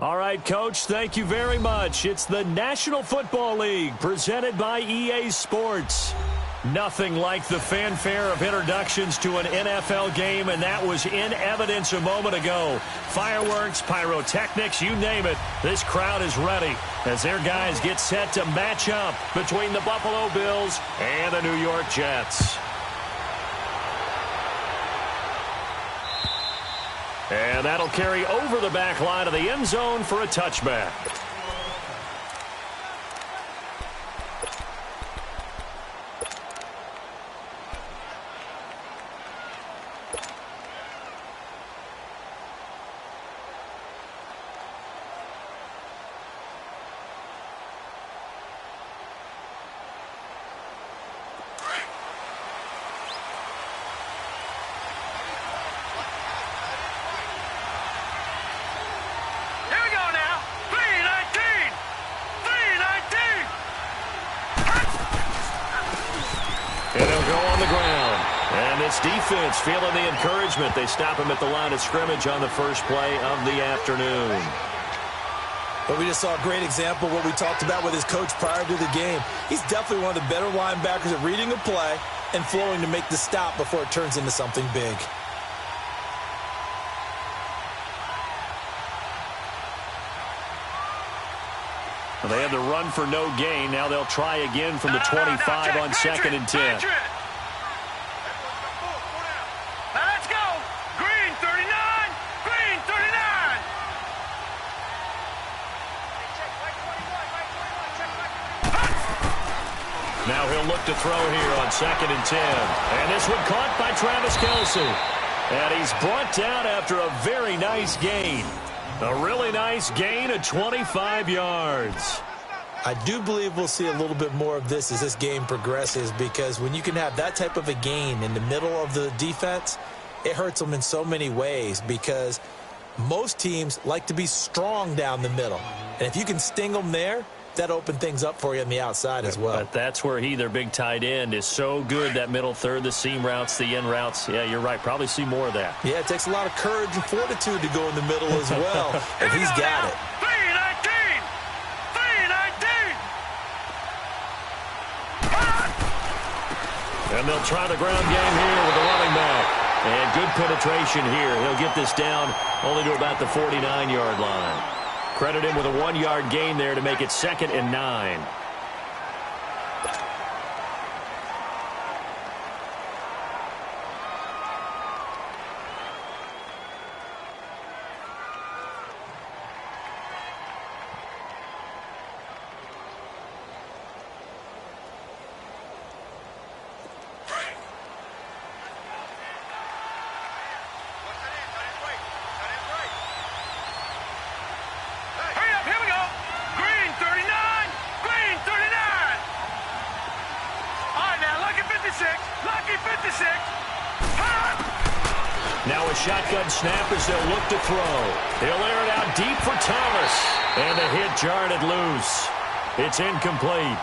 All right, Coach, thank you very much. It's the National Football League presented by EA Sports. Nothing like the fanfare of introductions to an NFL game, and that was in evidence a moment ago. Fireworks, pyrotechnics, you name it. This crowd is ready as their guys get set to match up between the Buffalo Bills and the New York Jets. And that'll carry over the back line of the end zone for a touchback. Defense feeling the encouragement. They stop him at the line of scrimmage on the first play of the afternoon. Well, we just saw a great example of what we talked about with his coach prior to the game. He's definitely one of the better linebackers at reading a play and flowing to make the stop before it turns into something big. Well, they had the run for no gain. Now they'll try again from the 25 on 2nd and 10. Now he'll look to throw here on 2nd and 10. And this one caught by Travis Kelce. And he's brought down after a very nice gain. A really nice gain of 25 yards. I do believe we'll see a little bit more of this as this game progresses, because when you can have that type of a gain in the middle of the defense, it hurts them in so many ways, because most teams like to be strong down the middle. And if you can sting them there, that open things up for you on the outside as well. But that's where their big tight end, is so good, that middle third, the seam routes, the end routes. Yeah, you're right. Probably see more of that. Yeah, it takes a lot of courage and fortitude to go in the middle as well, and he's got it. 319! 319! And they'll try the ground game here with the running back. And good penetration here. He'll get this down only to about the 49-yard line. Credit him with a 1-yard gain there to make it 2nd and 9. Now a shotgun snap as they'll look to throw. He'll air it out deep for Thomas. And the hit jarred it loose. It's incomplete.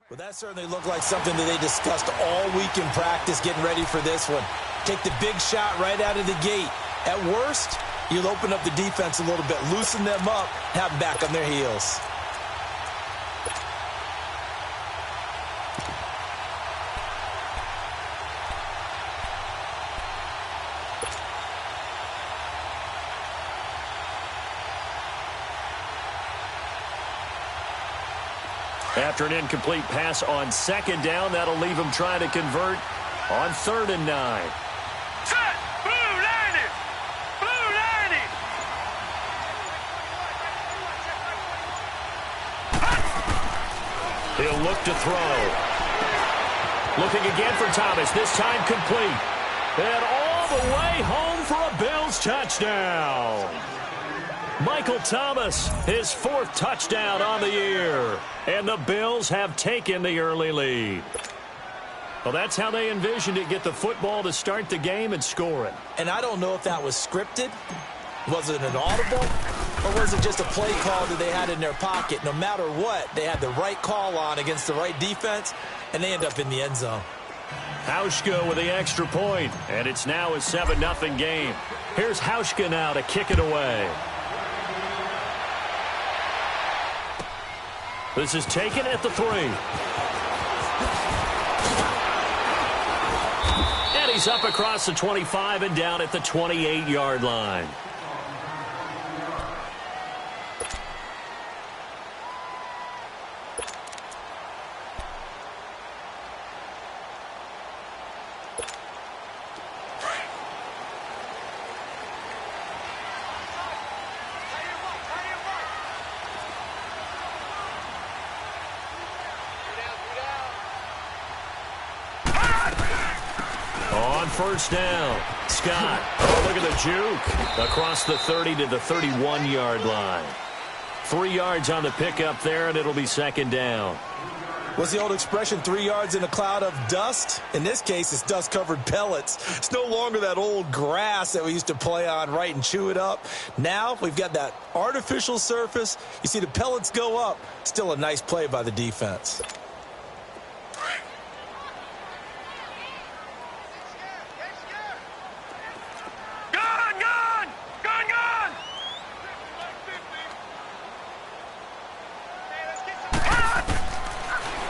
Well, that certainly looked like something that they discussed all week in practice getting ready for this one. Take the big shot right out of the gate. At worst, you'll open up the defense a little bit, loosen them up, have them back on their heels. After an incomplete pass on second down, that'll leave him trying to convert on 3rd and 9. Set! Blue 90! Blue 90! He'll look to throw. Looking again for Thomas, this time complete. And all the way home for a Bills touchdown. Michael Thomas, his 4th touchdown on the year. And the Bills have taken the early lead. Well, that's how they envisioned it, get the football to start the game and score it. And I don't know if that was scripted. Was it an audible? Or was it just a play call that they had in their pocket? No matter what, they had the right call on against the right defense, and they end up in the end zone. Hauschka with the extra point, and it's now a 7-0 game. Here's Hauschka now to kick it away. This is taken at the 3. And he's up across the 25 and down at the 28-yard line. On 1st down, Scott. Oh, look at the juke. Across the 30 to the 31-yard line. 3 yards on the pickup there, and it'll be 2nd down. What's the old expression, 3 yards in a cloud of dust? In this case, it's dust-covered pellets. It's no longer that old grass that we used to play on, right, and chew it up. Now we've got that artificial surface. You see the pellets go up. Still a nice play by the defense.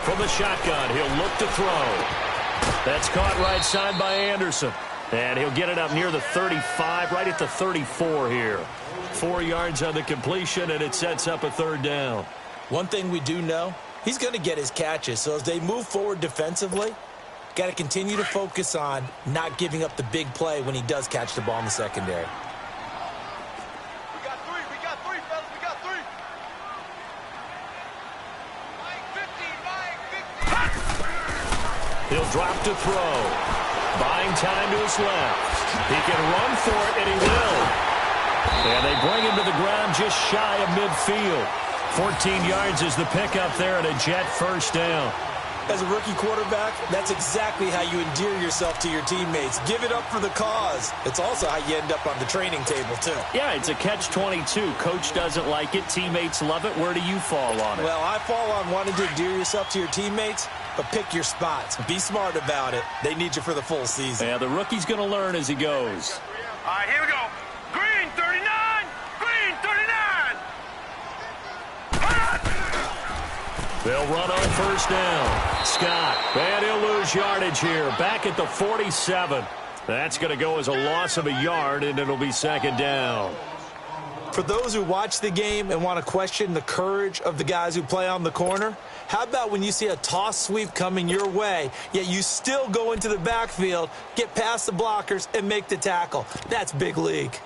From the shotgun, he'll look to throw. That's caught right side by Anderson. And he'll get it up near the 35, right at the 34 here. 4 yards on the completion, and it sets up a 3rd down. One thing we do know, he's going to get his catches. So as they move forward defensively, got to continue to focus on not giving up the big play when he does catch the ball in the secondary. He'll drop to throw. Buying time to his left. He can run for it, and he will. And they bring him to the ground just shy of midfield. 14 yards is the pickup there, and a Jet 1st down. As a rookie quarterback, that's exactly how you endear yourself to your teammates. Give it up for the cause. It's also how you end up on the training table, too. Yeah, it's a catch-22. Coach doesn't like it. Teammates love it. Where do you fall on it? Well, I fall on wanting to endear yourself to your teammates, but pick your spots. Be smart about it. They need you for the full season. Yeah, the rookie's going to learn as he goes. All right, here we go. Green 39! Green 39! They'll run on 1st down. Scott, and he'll lose yardage here. Back at the 47. That's going to go as a loss of a yard, and it'll be 2nd down. For those who watch the game and want to question the courage of the guys who play on the corner, how about when you see a toss sweep coming your way, yet you still go into the backfield, get past the blockers, and make the tackle? That's big league.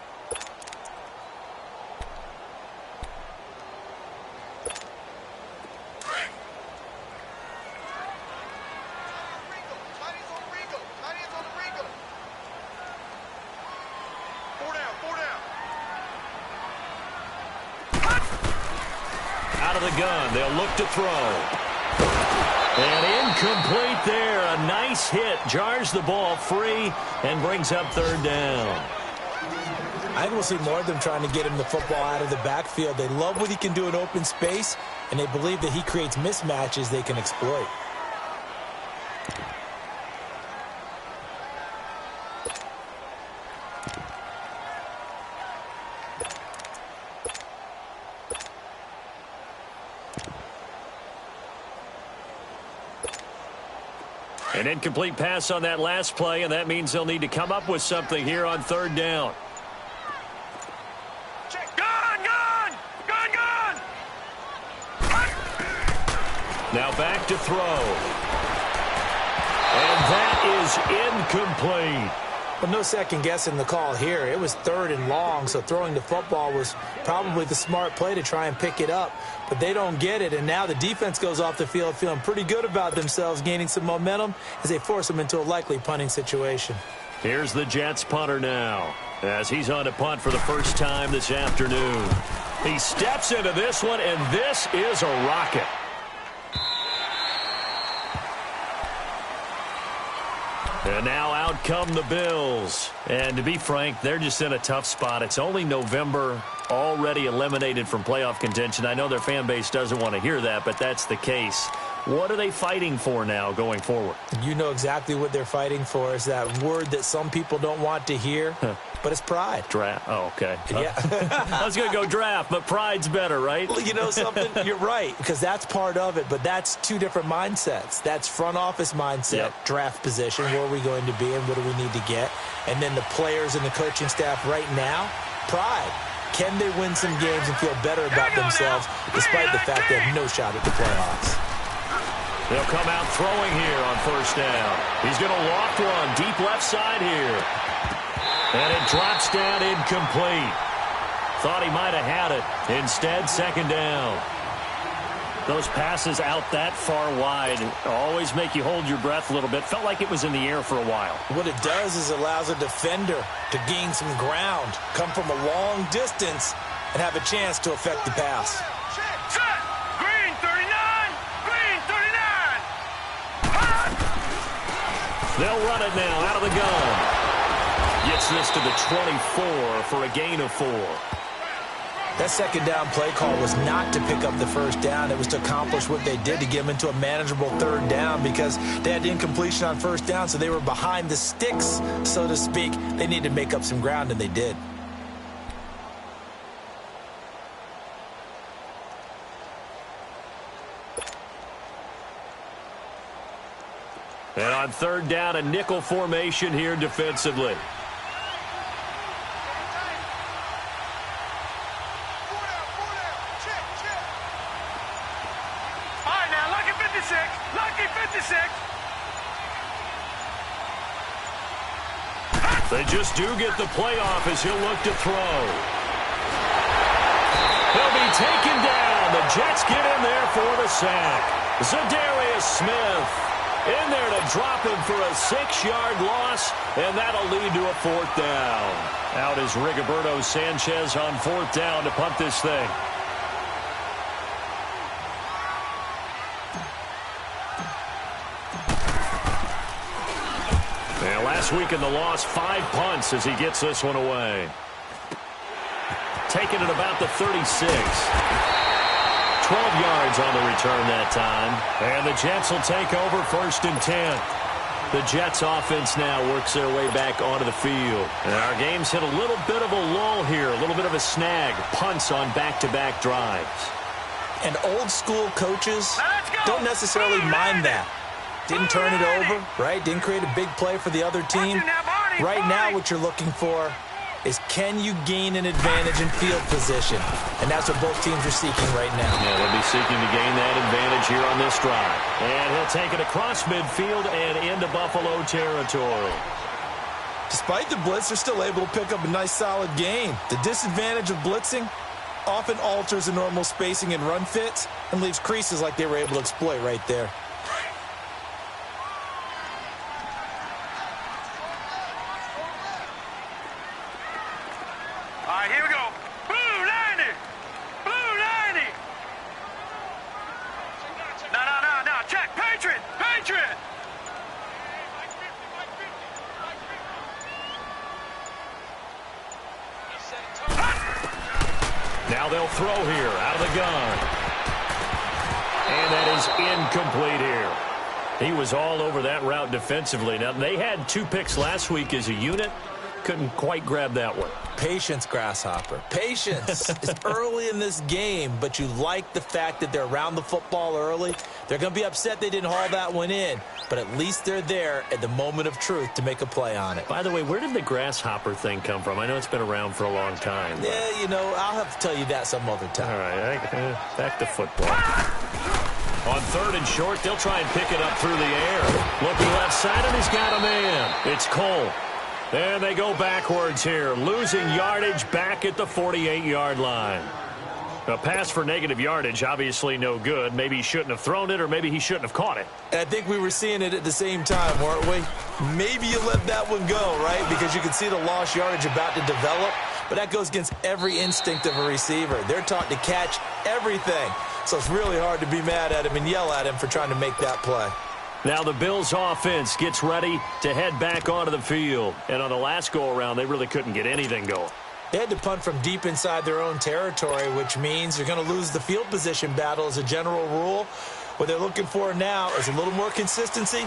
Out of the gun, they'll look to throw. And incomplete there. A nice hit. Jars the ball free and brings up 3rd down. I think we'll see more of them trying to get him the football out of the backfield. They love what he can do in open space, and they believe that he creates mismatches they can exploit. An incomplete pass on that last play, and that means they'll need to come up with something here on third down. Now back to throw. And that is incomplete. Well, no second guessing the call here. It was 3rd and long, so throwing the football was probably the smart play to try and pick it up. But they don't get it, and now the defense goes off the field feeling pretty good about themselves, gaining some momentum as they force them into a likely punting situation. Here's the Jets punter now, as he's on to punt for the first time this afternoon. He steps into this one, and this is a rocket. And now out come the Bills. And to be frank, they're just in a tough spot. It's only November, already eliminated from playoff contention. I know their fan base doesn't want to hear that, but that's the case. What are they fighting for now going forward? You know exactly what they're fighting for. Is that word that some people don't want to hear, but it's pride. Draft. Oh, okay. Yeah. I was going to go draft, but pride's better, right? Well, you know something? You're right, because that's part of it, but that's two different mindsets. That's front office mindset, draft position, where are we going to be and what do we need to get? And then the players and the coaching staff right now, pride. Can they win some games and feel better about themselves despite the fact they have no shot at the playoffs? They'll come out throwing here on first down. He's going to loft one deep left side here. And it drops down incomplete. Thought he might have had it. Instead, second down. Those passes out that far wide always make you hold your breath a little bit. Felt like it was in the air for a while. What it does is allows a defender to gain some ground, come from a long distance, and have a chance to affect the pass. Green 39! Green 39! They'll run it now out of the gun. Gets this to the 24 for a gain of 4. That second down play call was not to pick up the first down. It was to accomplish what they did to get them into a manageable third down because they had incompletion on first down, so they were behind the sticks, so to speak. They needed to make up some ground, and they did. And on third down, a nickel formation here defensively. They just do get the playoff as he'll look to throw. He'll be taken down. The Jets get in there for the sack. Zadarius Smith in there to drop him for a 6-yard loss, and that'll lead to a 4th down. Out is Rigoberto Sanchez on 4th down to punt this thing. And last week in the loss, 5 punts as he gets this one away. Taking it about the 36. 12 yards on the return that time. And the Jets will take over 1st and 10. The Jets offense now works their way back onto the field. And our game's hit a little bit of a lull here, a little bit of a snag. Punts on back-to-back drives. And old-school coaches don't necessarily mind that. Didn't turn it over, right? Didn't create a big play for the other team. Right now what you're looking for is can you gain an advantage in field position? And that's what both teams are seeking right now. Yeah, they'll be seeking to gain that advantage here on this drive. And he'll take it across midfield and into Buffalo territory. Despite the blitz, they're still able to pick up a nice solid gain. The disadvantage of blitzing often alters the normal spacing and run fits and leaves creases like they were able to exploit right there. Here we go. Blue 90. Blue 90. No. Check. Patriot. Patriot. Now they'll throw here out of the gun. And that is incomplete here. He was all over that route defensively. Now, they had 2 picks last week as a unit. couldn't quite grab that one. Patience, Grasshopper. Patience. It's early in this game, but you like the fact that they're around the football early. They're going to be upset they didn't haul that one in, but at least they're there at the moment of truth to make a play on it. By the way, where did the Grasshopper thing come from? I know it's been around for a long time. But... yeah, you know, I'll have to tell you that some other time. All right, back to football. On 3rd and short, they'll try and pick it up through the air. Looking left side, and he's got a man. It's Cole. And they go backwards here, losing yardage back at the 48-yard line. A pass for negative yardage, obviously no good. Maybe he shouldn't have thrown it, or maybe he shouldn't have caught it. And I think we were seeing it at the same time, weren't we? Maybe you let that one go, right? Because you can see the lost yardage about to develop. But that goes against every instinct of a receiver. They're taught to catch everything. So it's really hard to be mad at him and yell at him for trying to make that play. Now the Bills offense gets ready to head back onto the field. And on the last go-around, they really couldn't get anything going. They had to punt from deep inside their own territory, which means they're going to lose the field position battle as a general rule. What they're looking for now is a little more consistency,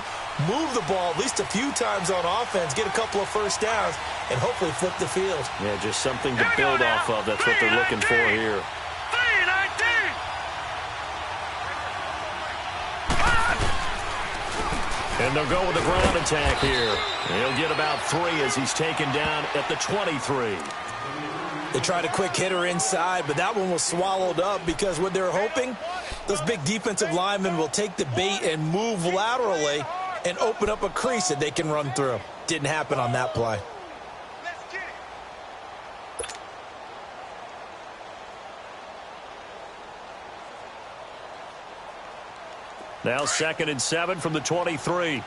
move the ball at least a few times on offense, get a couple of first downs, and hopefully flip the field. Yeah, just something to build off of. That's what they're looking for here. 3-19. And they'll go with the ground attack here. He'll get about 3 as he's taken down at the 23. They tried a quick hitter inside, but that one was swallowed up because what they're hoping, those big defensive linemen will take the bait and move laterally and open up a crease that they can run through. Didn't happen on that play. Now 2nd and 7 from the 23.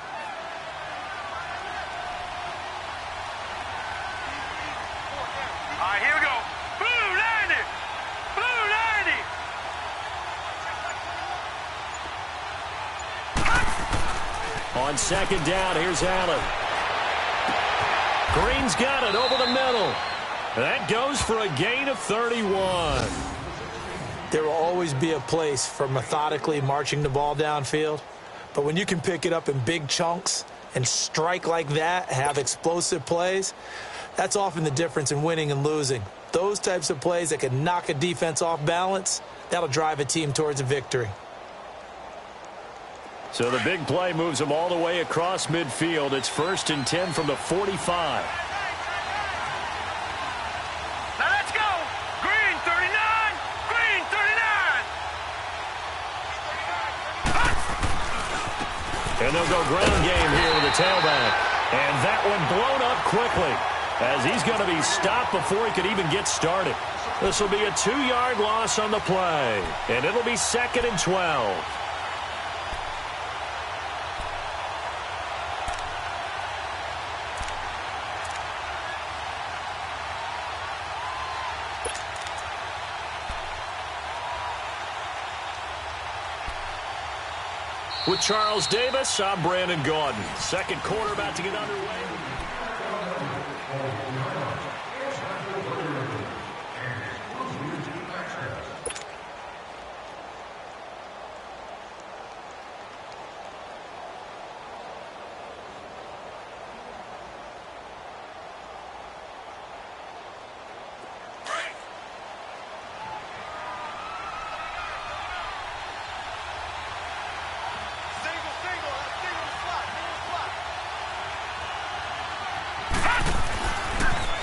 Here we go. Blue 90. Blue 90. On 2nd down, here's Allen. Green's got it over the middle. That goes for a gain of 31. There will always be a place for methodically marching the ball downfield. But when you can pick it up in big chunks and strike like that, have explosive plays, that's often the difference in winning and losing. Those types of plays that can knock a defense off balance, that'll drive a team towards a victory. So the big play moves them all the way across midfield. It's 1st and 10 from the 45. Now let's go. Green 39. Green 39. And they'll go ground game here with the tailback. And that one blown up quickly as he's going to be stopped before he could even get started. This will be a 2-yard loss on the play. And it'll be 2nd and 12. With Charles Davis, I'm Brandon Gaudin. Second quarter about to get underway.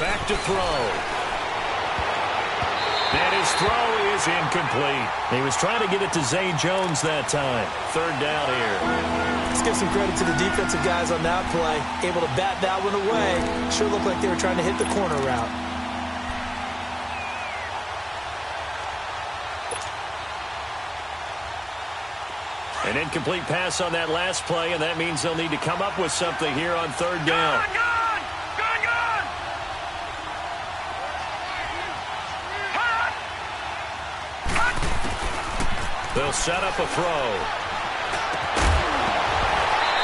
Back to throw. And his throw is incomplete. He was trying to get it to Zay Jones that time. 3rd down here. Let's give some credit to the defensive guys on that play. Able to bat that one away. Sure looked like they were trying to hit the corner route. An incomplete pass on that last play, and that means they'll need to come up with something here on 3rd down. They'll set up a throw.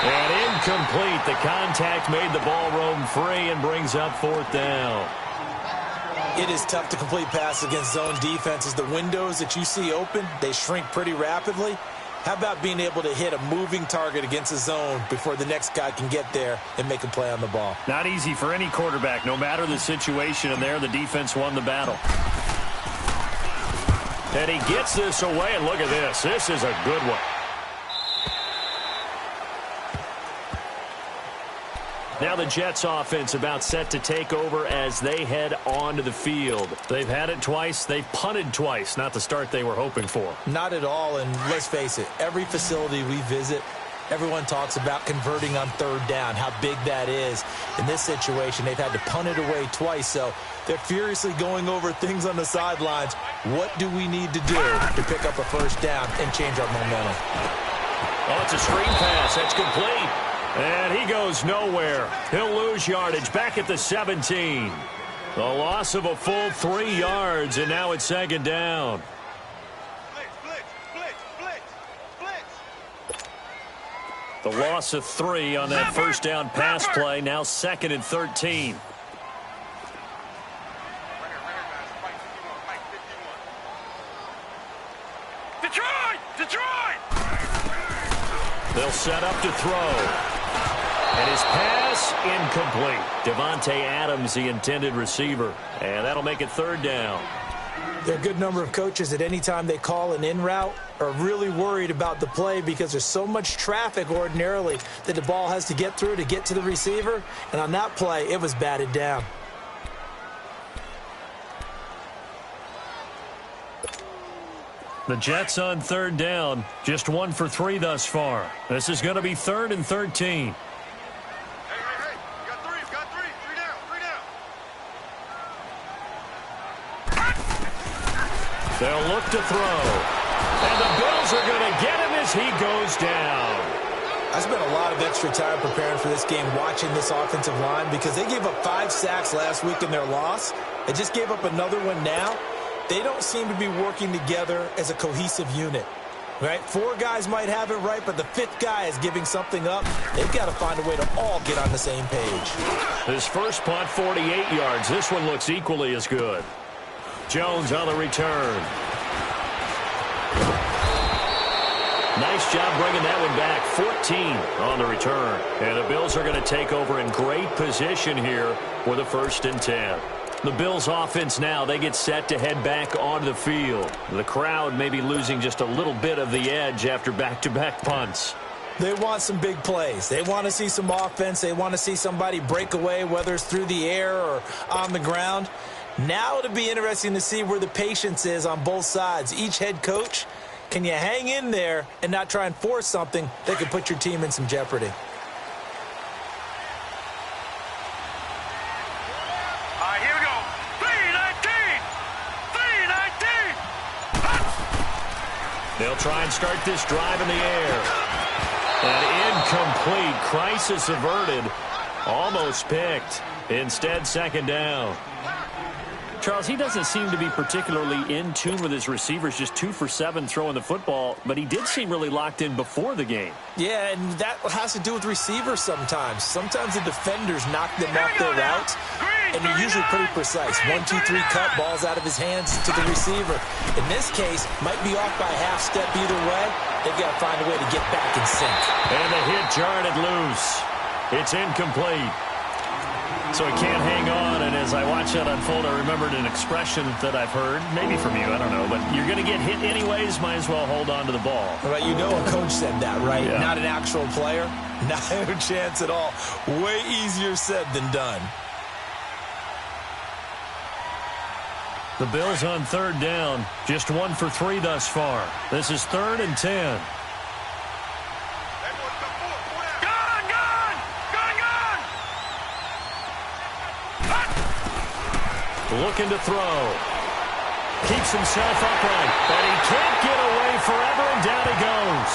And incomplete. The contact made the ball roam free and brings up 4th down. It is tough to complete passes against zone defenses. The windows that you see open, they shrink pretty rapidly. How about being able to hit a moving target against a zone before the next guy can get there and make a play on the ball? Not easy for any quarterback, no matter the situation, and there the defense won the battle. And he gets this away, and look at this. This is a good one. Now the Jets offense about set to take over as they head onto the field. They've had it twice. They've punted twice. Not the start they were hoping for. Not at all, and let's face it, every facility we visit, everyone talks about converting on third down, how big that is. In this situation, they've had to punt it away twice, so they're furiously going over things on the sidelines. What do we need to do to pick up a first down and change our momentum? Oh, it's a screen pass. That's complete. And he goes nowhere. He'll lose yardage back at the 17. The loss of a full 3 yards, and now it's second down. The loss of 3 on that first down pass play, now second and 13. Detroit! They'll set up to throw. And his pass incomplete. Devontae Adams, the intended receiver. And that'll make it third down. There are a good number of coaches at any time they call an in route are really worried about the play because there's so much traffic ordinarily that the ball has to get through to get to the receiver. And on that play, it was batted down. The Jets on third down, just 1 for 3 thus far. This is going to be third and 13. Hey, you got three. Three down. They'll look to throw. And the Bills are going to get him as he goes down. I spent a lot of extra time preparing for this game watching this offensive line because they gave up 5 sacks last week in their loss. They just gave up another one now. They don't seem to be working together as a cohesive unit, right? 4 guys might have it right, but the 5th guy is giving something up. They've got to find a way to all get on the same page. His first punt, 48 yards. This one looks equally as good. Jones on the return. Nice job bringing that one back. 14 on the return. And the Bills are going to take over in great position here with a 1st and 10. The Bills offense now, they get set to head back onto the field. The crowd may be losing just a little bit of the edge after back-to-back punts. They want some big plays. They want to see some offense. They want to see somebody break away, whether it's through the air or on the ground. Now it'll be interesting to see where the patience is on both sides. Each head coach, can you hang in there and not try and force something that could put your team in some jeopardy? They'll try and start this drive in the air. And incomplete. Crisis averted. Almost picked. Instead, second down. Charles, he doesn't seem to be particularly in tune with his receivers, just 2 for 7 throwing the football, but he did seem really locked in before the game. Yeah, and that has to do with receivers sometimes. Sometimes the defenders knock them off their routes, and they're usually pretty precise. 1, 2, 3 cut, balls out of his hands to the receiver. In this case, might be off by a half step either way. They've got to find a way to get back in sync. And the hit jarred it loose. It's incomplete. So he can't hang on, and as I watch that unfold, I remembered an expression that I've heard, maybe from you, I don't know, but you're going to get hit anyways, might as well hold on to the ball. Right, you know a coach said that, right? Yeah. Not an actual player. Not a chance at all. Way easier said than done. The Bills on third down, just 1 for 3 thus far. This is 3rd and 10. Looking to throw. Keeps himself upright, but he can't get away forever, and down he goes.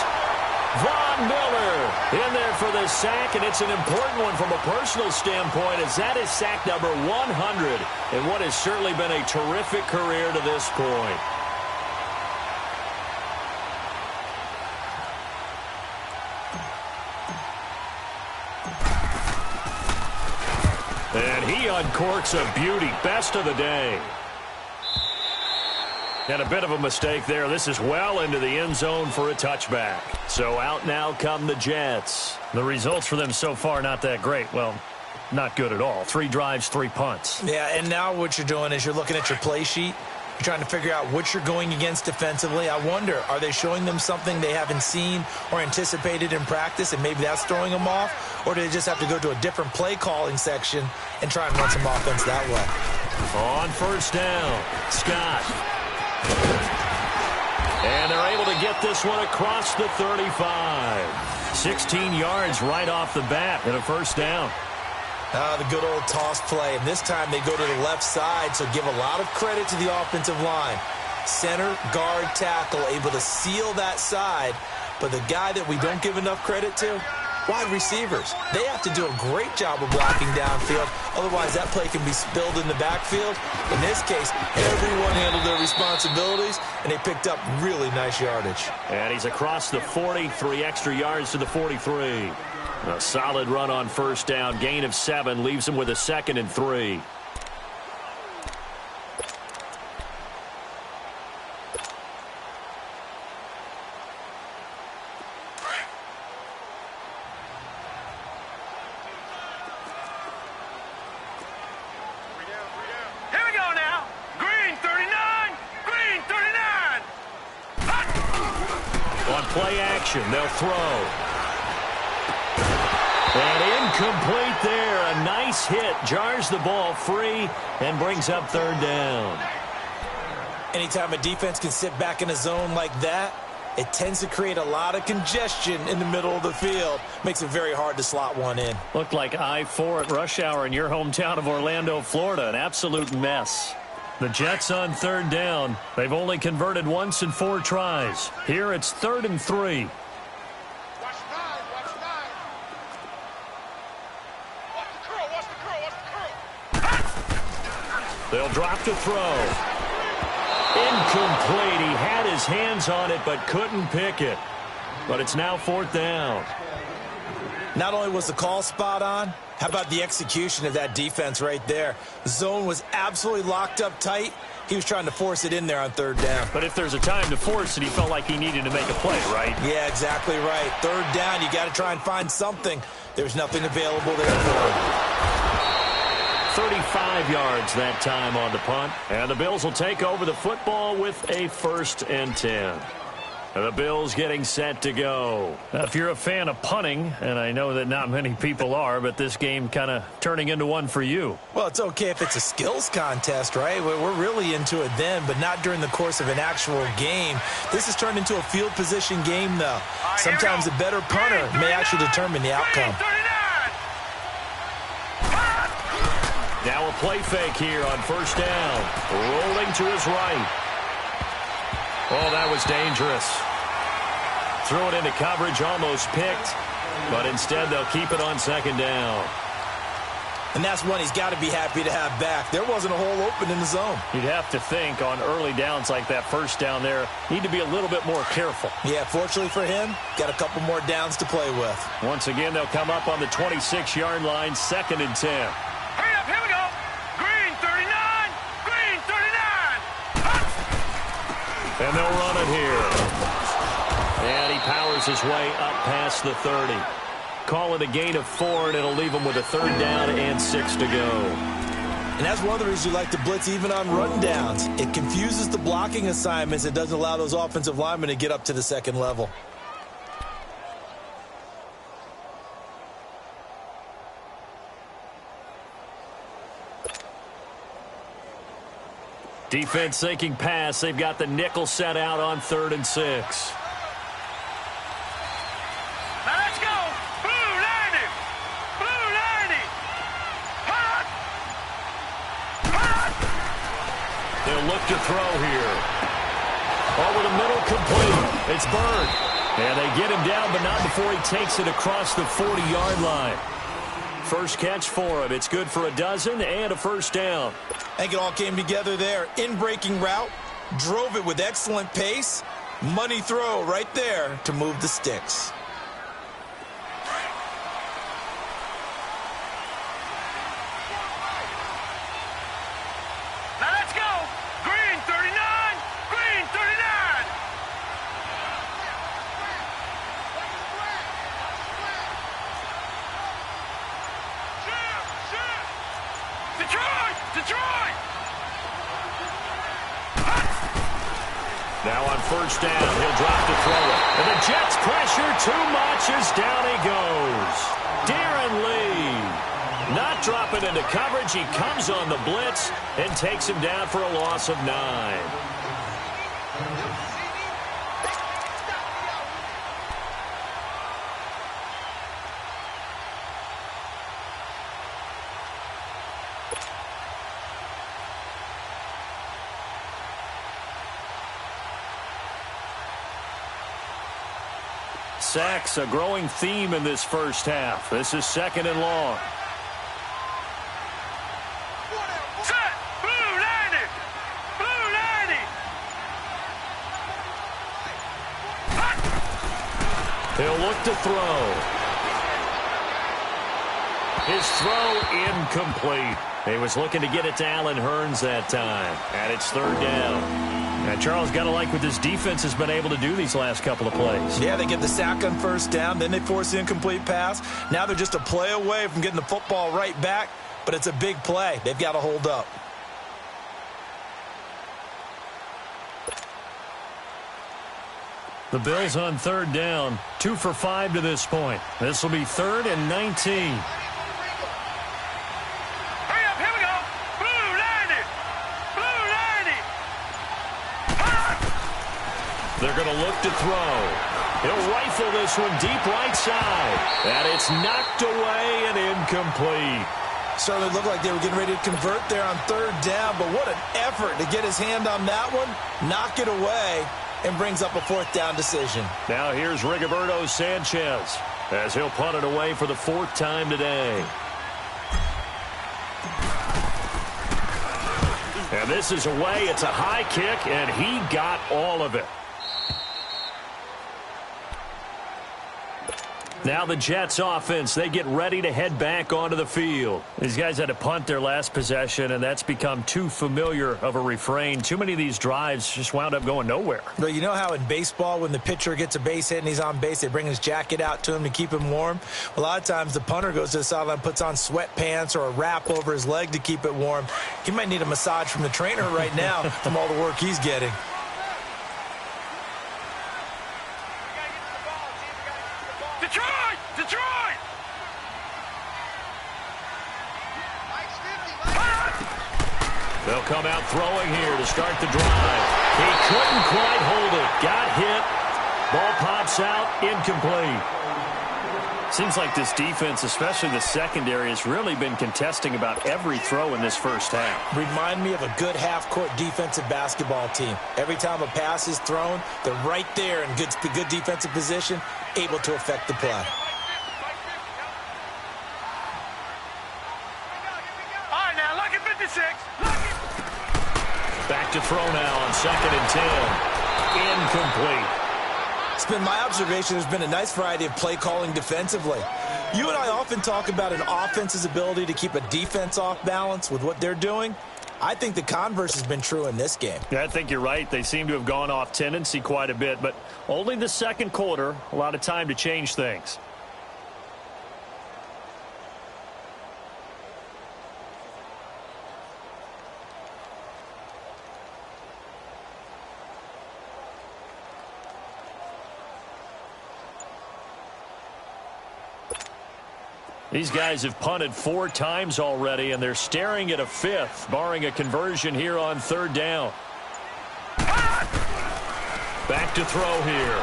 Von Miller in there for the sack, and it's an important one from a personal standpoint, as that is sack number 100 in what has certainly been a terrific career to this point. And he uncorks a beauty. Best of the day. And a bit of a mistake there. This is well into the end zone for a touchback. So out now come the Jets. The results for them so far not that great. Well, not good at all. 3 drives, 3 punts. Yeah, and now what you're doing is you're looking at your play sheet. You're trying to figure out what you're going against defensively. I wonder, are they showing them something they haven't seen or anticipated in practice, and maybe that's throwing them off? Or do they just have to go to a different play calling section and try and run some offense that way? On first down, Scott. And they're able to get this one across the 35. 16 yards right off the bat and a first down. The good old toss play. And this time they go to the left side, so give a lot of credit to the offensive line. Center, guard, tackle, able to seal that side. But the guy that we don't give enough credit to, wide receivers. They have to do a great job of blocking downfield. Otherwise, that play can be spilled in the backfield. In this case, everyone handled their responsibilities, and they picked up really nice yardage. And he's across the 40, 3 extra yards to the 43. A solid run on first down. Gain of 7 leaves him with a 2nd and 3. Here we go now. Green 39. Green 39. On play action, they'll throw. And incomplete there. A nice hit. Jars the ball free and brings up 3rd down. Anytime a defense can sit back in a zone like that, it tends to create a lot of congestion in the middle of the field. Makes it very hard to slot one in. Looked like I-4 at rush hour in your hometown of Orlando, Florida. An absolute mess. The Jets on 3rd down. They've only converted once in 4 tries. Here it's 3rd and 3. They'll drop to throw. Incomplete. He had his hands on it but couldn't pick it. But it's now 4th down. Not only was the call spot on, how about the execution of that defense right there? The zone was absolutely locked up tight. He was trying to force it in there on 3rd down. But if there's a time to force it, he felt like he needed to make a play, right? Yeah, exactly right. 3rd down, you got to try and find something. There's nothing available there for him. 35 yards that time on the punt. And the Bills will take over the football with a 1st and 10. The Bills getting set to go. Now, if you're a fan of punting, and I know that not many people are, but this game kind of turning into one for you. Well, it's okay if it's a skills contest, right? We're really into it then, but not during the course of an actual game. This has turned into a field position game, though. Sometimes a better punter may actually determine the outcome. Now a play fake here on first down. Rolling to his right. Oh, that was dangerous. Threw it into coverage, almost picked. But instead, they'll keep it on 2nd down. And that's one he's got to be happy to have back. There wasn't a hole open in the zone. You'd have to think on early downs like that first down there, need to be a little bit more careful. Yeah, fortunately for him, got a couple more downs to play with. Once again, they'll come up on the 26-yard line, 2nd and 10. Hurry up, here we go. Green 39. Green 39. And they'll run it here. And he powers his way up past the 30. Call it a gain of 4, and it'll leave him with a 3rd down and 6 to go. And that's one of the reasons you like to blitz even on run downs. It confuses the blocking assignments. It doesn't allow those offensive linemen to get up to the 2nd level. Defense sinking pass. They've got the nickel set out on 3rd and 6. Now let's go. Blue 90. Blue 90. Hot. Hot. They'll look to throw here. Over the middle, complete. It's Bird. And they get him down, but not before he takes it across the 40-yard line. First catch for him. It's good for a dozen and a 1st down. I think it all came together there. In-breaking route, drove it with excellent pace. Money throw right there to move the sticks. Now let's go. Green 39. Green Detroit! Now on first down, he'll drop to throw it. And the Jets pressure too much as down he goes. Darren Lee not dropping into coverage. He comes on the blitz and takes him down for a loss of 9. Sacks, a growing theme in this first half. This is 2nd and long. Set! Blue 90! Blue 90! He'll look to throw. His throw incomplete. He was looking to get it to Allen Hurns that time. And it's 3rd down. And Charles, got to like what this defense has been able to do these last couple of plays. Yeah, they get the sack on first down, then they force the incomplete pass. Now they're just a play away from getting the football right back, but it's a big play. They've got to hold up. The Bills on 3rd down, 2 for 5 to this point. This will be 3rd and 19. They're going to look to throw. He'll rifle this one deep right side. And it's knocked away and incomplete. Certainly looked like they were getting ready to convert there on 3rd down, but what an effort to get his hand on that one, knock it away, and brings up a 4th down decision. Now here's Rigoberto Sanchez as he'll punt it away for the 4th time today. And this is away. It's a high kick, and he got all of it. Now the Jets offense, they get ready to head back onto the field. These guys had to punt their last possession, and that's become too familiar of a refrain. Too many of these drives just wound up going nowhere. Well, you know how in baseball when the pitcher gets a base hit and he's on base, they bring his jacket out to him to keep him warm? A lot of times the punter goes to the sideline, puts on sweatpants or a wrap over his leg to keep it warm. He might need a massage from the trainer right now from all the work he's getting. Detroit! Detroit! They'll come out throwing here to start the drive. He couldn't quite hold it. Got hit. Ball pops out. Incomplete. Seems like this defense, especially the secondary, has really been contesting about every throw in this first half. Remind me of a good half-court defensive basketball team. Every time a pass is thrown, they're right there in good defensive position, able to affect the play. All right, now, lucky 56. Lucky. Back to throw now on 2nd and 10. Incomplete. It's been my observation there's been a nice variety of play calling defensively. You and I often talk about an offense's ability to keep a defense off balance with what they're doing. I think the converse has been true in this game. Yeah, I think you're right. They seem to have gone off tendency quite a bit, but only the 2nd quarter, a lot of time to change things. These guys have punted 4 times already, and they're staring at a 5th, barring a conversion here on 3rd down. Back to throw here.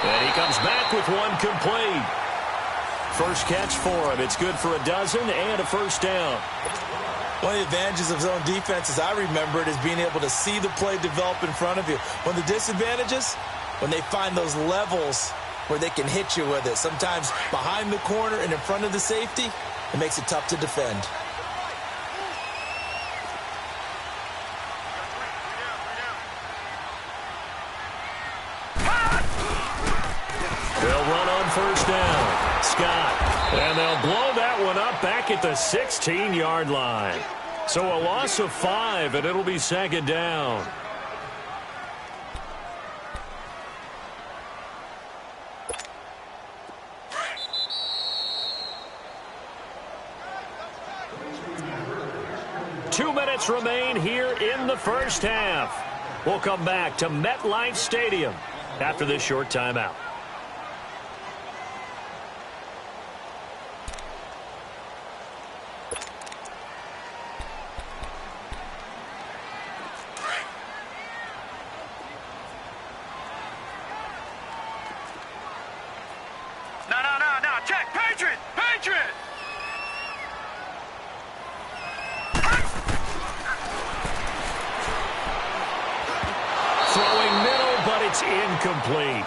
And he comes back with one complete. First catch for him. It's good for a dozen and a 1st down. One of the advantages of zone defense, as I remember it, is being able to see the play develop in front of you. One of the disadvantages, when they find those levels where they can hit you with it. Sometimes behind the corner and in front of the safety, it makes it tough to defend. They'll run on 1st down. Scott. And they'll blow that one up back at the 16-yard line. So a loss of 5, and it'll be 2nd down. 2 minutes remain here in the first half. We'll come back to MetLife Stadium after this short timeout. No. Check. Patriot. Throwing middle, but it's incomplete.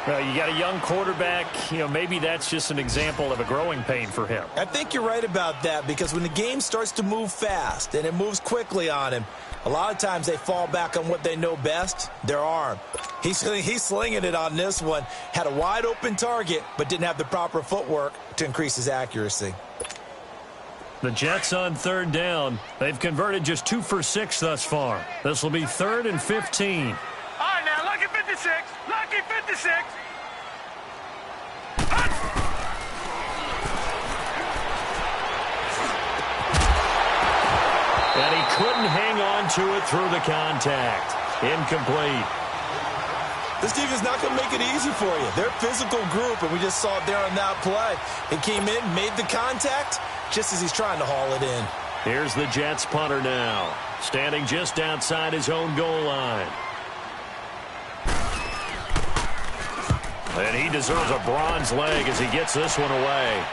Well, you got a young quarterback. Maybe that's just an example of a growing pain for him. I think you're right about that, because when the game starts to move fast and it moves quickly on him, a lot of times they fall back on what they know best, their arm. He's slinging it on this one. Had a wide open target, but didn't have the proper footwork to increase his accuracy. The Jets on third down. They've converted just 2 for 6 thus far. This will be 3rd and 15. All right, now, lucky 56. Lucky 56. And he couldn't hang on to it through the contact. Incomplete. This defense is not going to make it easy for you. They're a physical group, and we just saw it there on that play. He came in, made the contact, just as he's trying to haul it in. Here's the Jets punter now, standing just outside his own goal line. And he deserves a bronze leg as he gets this one away.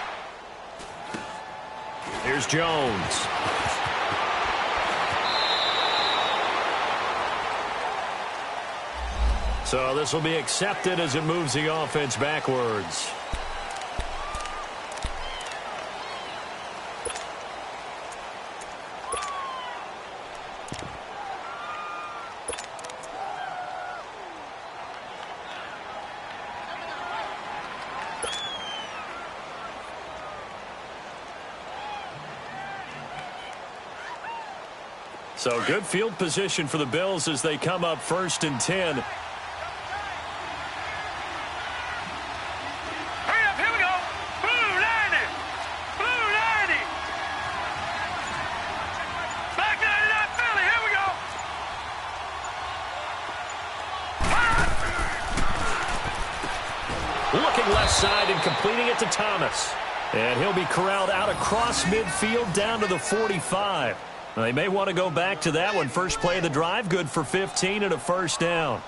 Here's Jones. So this will be accepted as it moves the offense backwards. So good field position for the Bills as they come up 1st and 10. Looking left side and completing it to Thomas. And he'll be corralled out across midfield down to the 45. They may want to go back to that one. First play of the drive, good for 15 and a first down.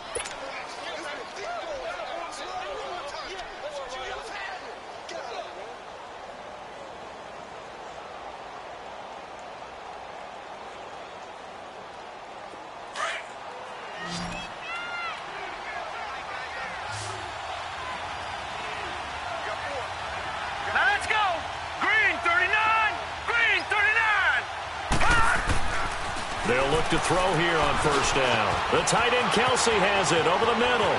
They'll look to throw here on first down. The tight end Kelsey has it over the middle.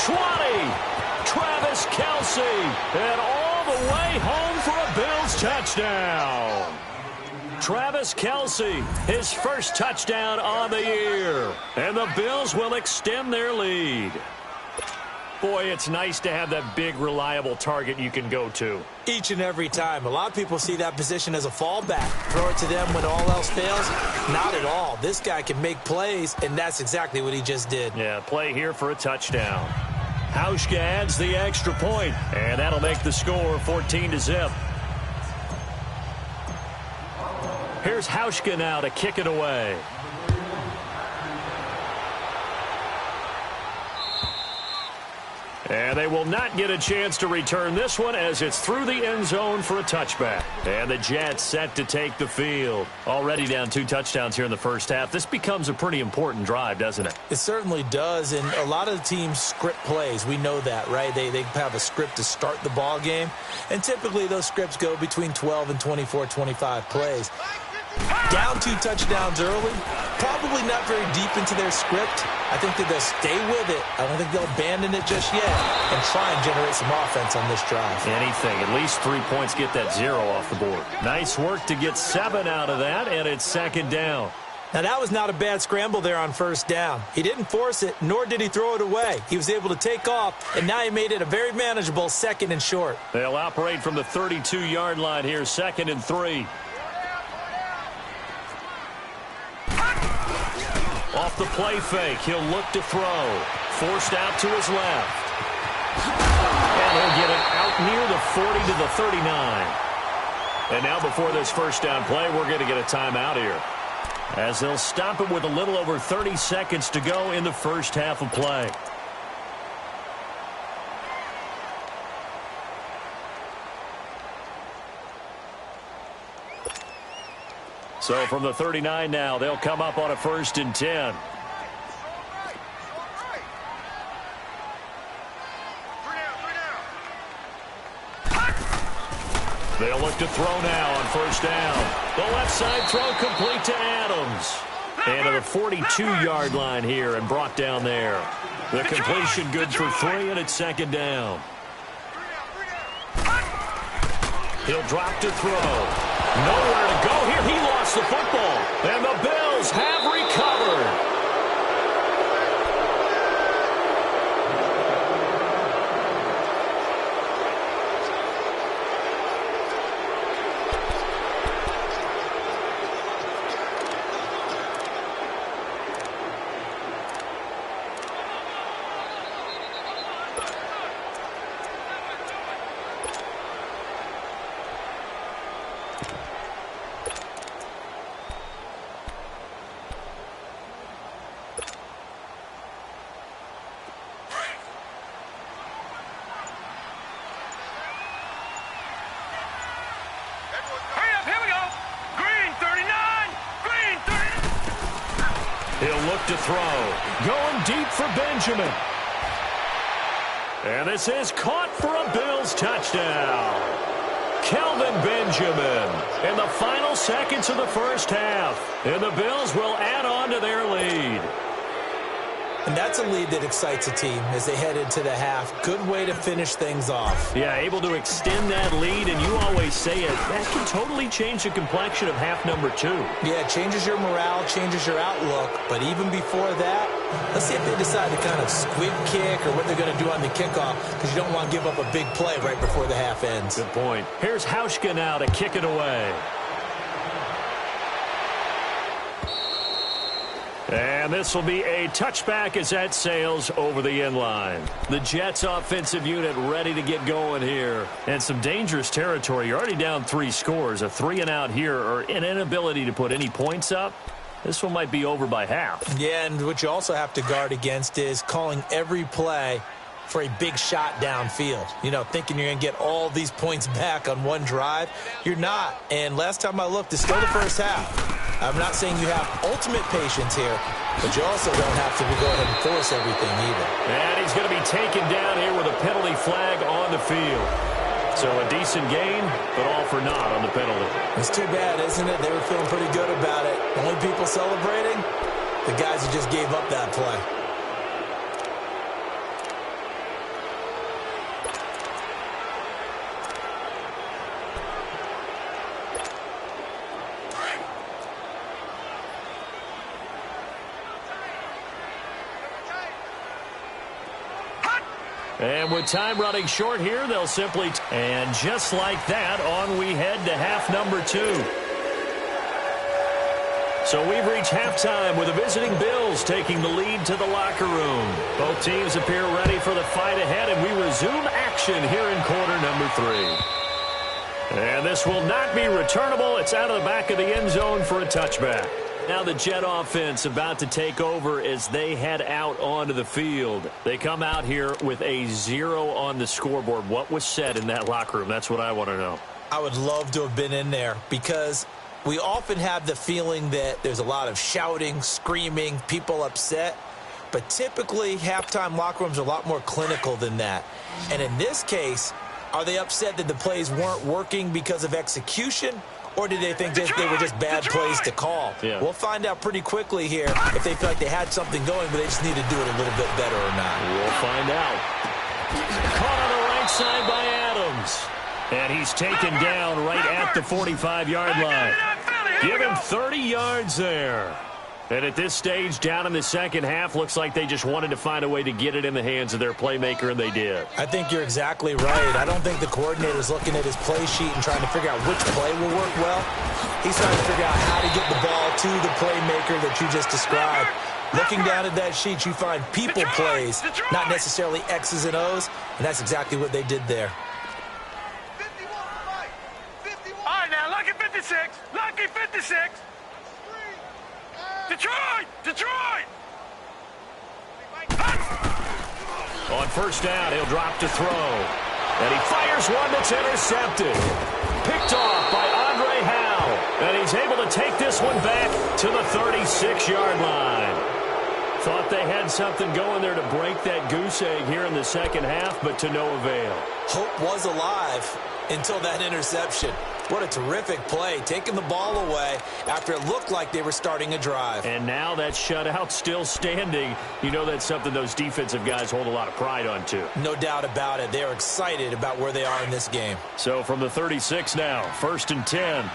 20. Travis Kelsey. And all the way home for a Bills touchdown. Travis Kelsey, his first touchdown on the year. And the Bills will extend their lead. Boy, it's nice to have that big, reliable target you can go to. Each and every time. A lot of people see that position as a fallback. Throw it to them when all else fails. Not at all. This guy can make plays, and that's exactly what he just did. Yeah, play here for a touchdown. Hauschka adds the extra point, and that'll make the score 14-0. Here's Hauschka now to kick it away. And they will not get a chance to return this one as it's through the end zone for a touchback. And the Jets set to take the field. Already down 2 touchdowns here in the first half. This becomes a pretty important drive, doesn't it? It certainly does, and a lot of the teams script plays. We know that, right? They have a script to start the ball game, and typically those scripts go between 12 and 24, 25 plays. Down 2 touchdowns early, probably not very deep into their script. I think that they'll stay with it. I don't think they'll abandon it just yet and try and generate some offense on this drive. Anything, at least 3 points, get that 0 off the board. Nice work to get 7 out of that, and it's 2nd down. Now, that was not a bad scramble there on first down. He didn't force it, nor did he throw it away. He was able to take off, and now he made it a very manageable 2nd and short. They'll operate from the 32-yard line here, 2nd and 3. Off the play fake, he'll look to throw. Forced out to his left. And he'll get it out near the 40 to the 39. And now before this first down play, we're going to get a timeout here, as they'll stop it with a little over 30 seconds to go in the first half of play. So from the 39 now, they'll come up on a 1st and 10. They'll look to throw now on 1st down. The left side throw complete to Adams. And to the 42-yard line here and brought down there. The completion good for 3, and it's 2nd down. He'll drop to throw. Nowhere to go here. He lost the football. And the Bills have recovered. He'll look to throw. Going deep for Benjamin. And this is caught for a Bills touchdown. Kelvin Benjamin in the final seconds of the first half. And the Bills will add on to their lead. And that's a lead that excites a team as they head into the half. Good way to finish things off. Yeah, able to extend that lead, and you always say it, that can totally change the complexion of half number 2. Yeah, it changes your morale, changes your outlook. But even before that, let's see if they decide to kind of squib kick or what they're going to do on the kickoff, because you don't want to give up a big play right before the half ends. Good point. Here's Hauschka now to kick it away. And this will be a touchback as that sails over the end line. The Jets offensive unit ready to get going here. And some dangerous territory. You're already down 3 scores. A 3-and-out here, or an inability to put any points up. This one might be over by half. Yeah, and what you also have to guard against is calling every play for a big shot downfield. You know, thinking you're going to get all these points back on one drive. You're not. And last time I looked, it's still the first half. I'm not saying you have ultimate patience here, but you also don't have to go ahead and force everything either. And he's going to be taken down here with a penalty flag on the field. So a decent gain, but all for naught on the penalty. It's too bad, isn't it? They were feeling pretty good about it. Only people celebrating, the guys who just gave up that play. And with time running short here, they'll simply... And just like that, on we head to half number 2. So we've reached halftime with the visiting Bills taking the lead to the locker room. Both teams appear ready for the fight ahead, and we resume action here in quarter number 3. And this will not be returnable. It's out of the back of the end zone for a touchback. Now the Jet offense about to take over as they head out onto the field. They come out here with a 0 on the scoreboard. What was said in that locker room? That's what I want to know. I would love to have been in there, because we often have the feeling that there's a lot of shouting, screaming, people upset. But typically, halftime locker rooms are a lot more clinical than that. And in this case, are they upset that the plays weren't working because of execution? Or did they think they were just bad plays to call? Yeah. We'll find out pretty quickly here if they feel like they had something going, but they just need to do it a little bit better or not. We'll find out. Caught on the right side by Adams. And he's taken down right at the 45-yard line. Give him 30 yards there. And at this stage, down in the second half, looks like they just wanted to find a way to get it in the hands of their playmaker, and they did. I think you're exactly right. I don't think the coordinator's looking at his play sheet and trying to figure out which play will work well. He's trying to figure out how to get the ball to the playmaker that you just described. Looking down at that sheet, you find people plays, not necessarily X's and O's, and that's exactly what they did there. All right, now, lucky 56. Lucky 56. Detroit! Detroit! On first down, he'll drop to throw. And he fires one that's intercepted. Picked off by Andre Howe. And he's able to take this one back to the 36-yard line. Thought they had something going there to break that goose egg here in the second half, but to no avail. Hope was alive until that interception. What a terrific play, taking the ball away after it looked like they were starting a drive. And now that shutout still standing. You know that's something those defensive guys hold a lot of pride on, too. No doubt about it. They are excited about where they are in this game. So from the 36 now, 1st and 10.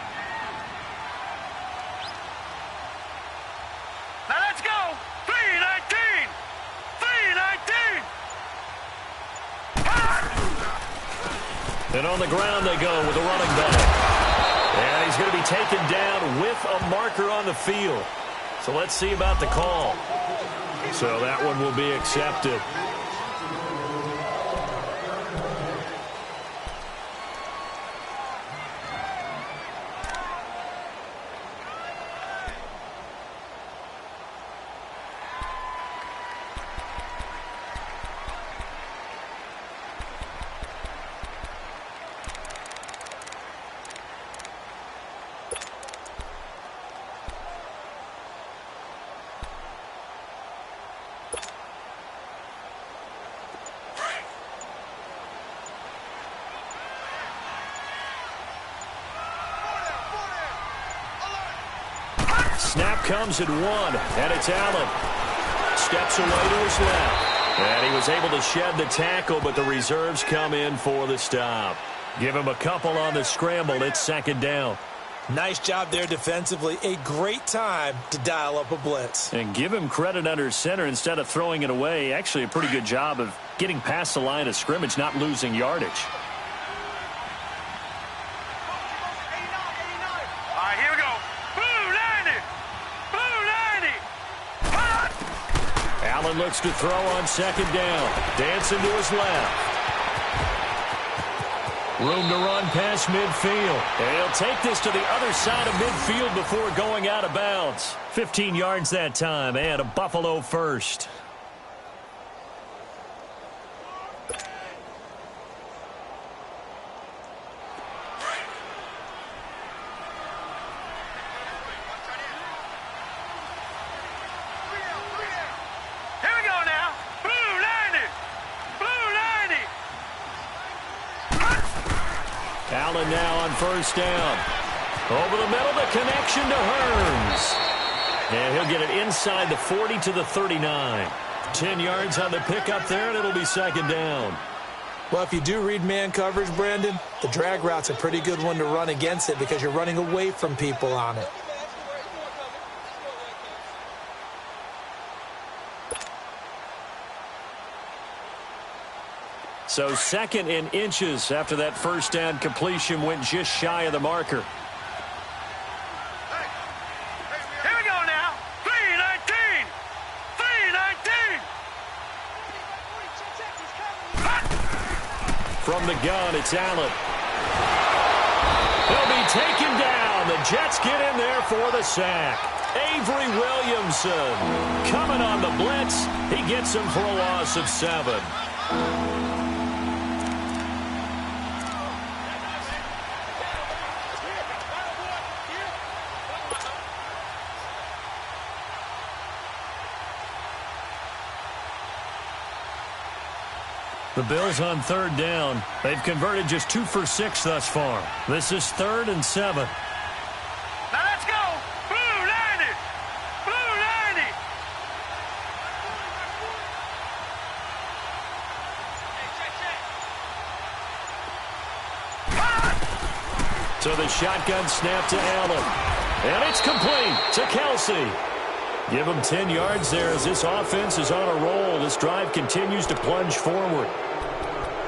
Now let's go! 3-19! 3-19! And on the ground they go with a running back. And he's going to be taken down with a marker on the field. So let's see about the call. So that one will be accepted. Snap comes at 1, and it's Allen. Steps away to his left. And he was able to shed the tackle, but the reserves come in for the stop. Give him a couple on the scramble. It's 2nd down. Nice job there defensively. A great time to dial up a blitz. And give him credit under center instead of throwing it away. Actually a pretty good job of getting past the line of scrimmage, not losing yardage. Allen looks to throw on 2nd down. Dancing to his left. Room to run past midfield. And he'll take this to the other side of midfield before going out of bounds. 15 yards that time, and a Buffalo first. Allen now on first down. Over the middle, the connection to Hearns. And he'll get it inside the 40 to the 39. 10 yards on the pickup there, and it'll be 2nd down. Well, if you do read man coverage, Brandon, the drag route's a pretty good one to run against it because you're running away from people on it. So 2nd and inches after that first down completion went just shy of the marker. Here we go now. 3-19. 3-19. From the gun, it's Allen. He'll be taken down. The Jets get in there for the sack. Avery Williamson coming on the blitz. He gets him for a loss of 7. The Bills on 3rd down. They've converted just 2 for 6 thus far. This is 3rd and 7. Now let's go. Blue 90. Blue 90. So the shotgun snap to Allen. And it's complete to Kelsey. Give him 10 yards there as this offense is on a roll. This drive continues to plunge forward.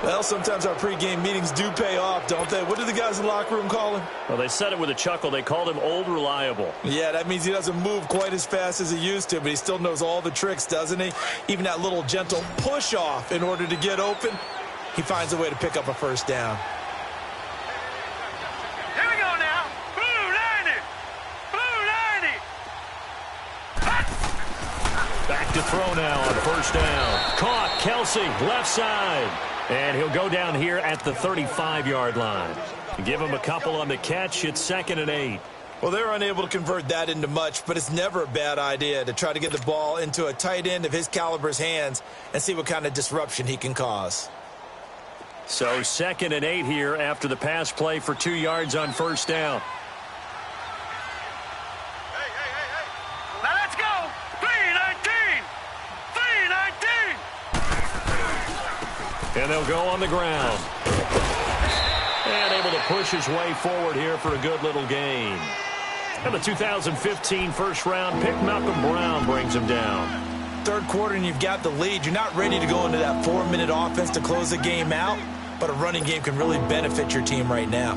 Well, sometimes our pregame meetings do pay off, don't they? What do the guys in the locker room call him? Well, they said it with a chuckle. They called him Old Reliable. Yeah, that means he doesn't move quite as fast as he used to, but he still knows all the tricks, doesn't he? Even that little gentle push-off in order to get open, he finds a way to pick up a first down. Here we go now. Blue 90. Blue 90. Back to throw now on first down. Caught. Kelsey, left side. And he'll go down here at the 35-yard line. Give him a couple on the catch. It's 2nd and 8. Well, they're unable to convert that into much, but it's never a bad idea to try to get the ball into a tight end of his caliber's hands and see what kind of disruption he can cause. So 2nd and 8 here after the pass play for 2 yards on first down. Now let's go. 319. 319. And they'll go on the ground. And able to push his way forward here for a good little gain. And the 2015 first-round pick, Malcolm Brown, brings him down. Third quarter and you've got the lead. You're not ready to go into that 4-minute offense to close the game out, but a running game can really benefit your team right now.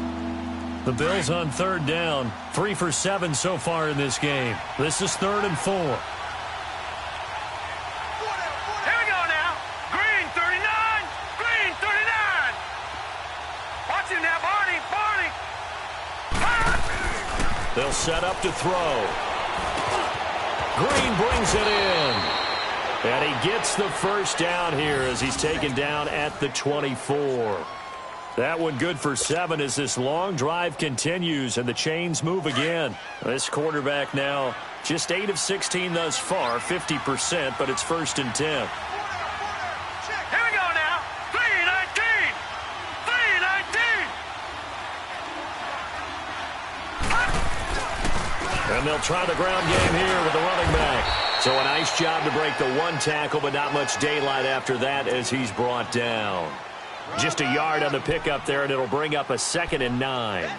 The Bills on third down. 3 for 7 so far in this game. This is 3rd and 4. They'll set up to throw. Green brings it in. And he gets the first down here as he's taken down at the 24. That one good for 7 as this long drive continues and the chains move again. This quarterback now just 8 of 16 thus far, 50%, but it's 1st and 10. And they'll try the ground game here with the running back. So a nice job to break the 1 tackle, but not much daylight after that as he's brought down. Just a yard on the pickup there, and it'll bring up a 2nd and 9.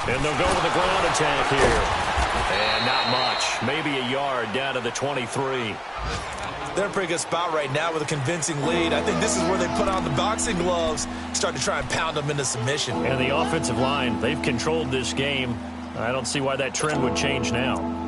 And they'll go with the ground attack here. And not much. Maybe a yard down to the 23. They're in a pretty good spot right now with a convincing lead. I think this is where they put on the boxing gloves, start to try and pound them into submission. And the offensive line, they've controlled this game. I don't see why that trend would change now.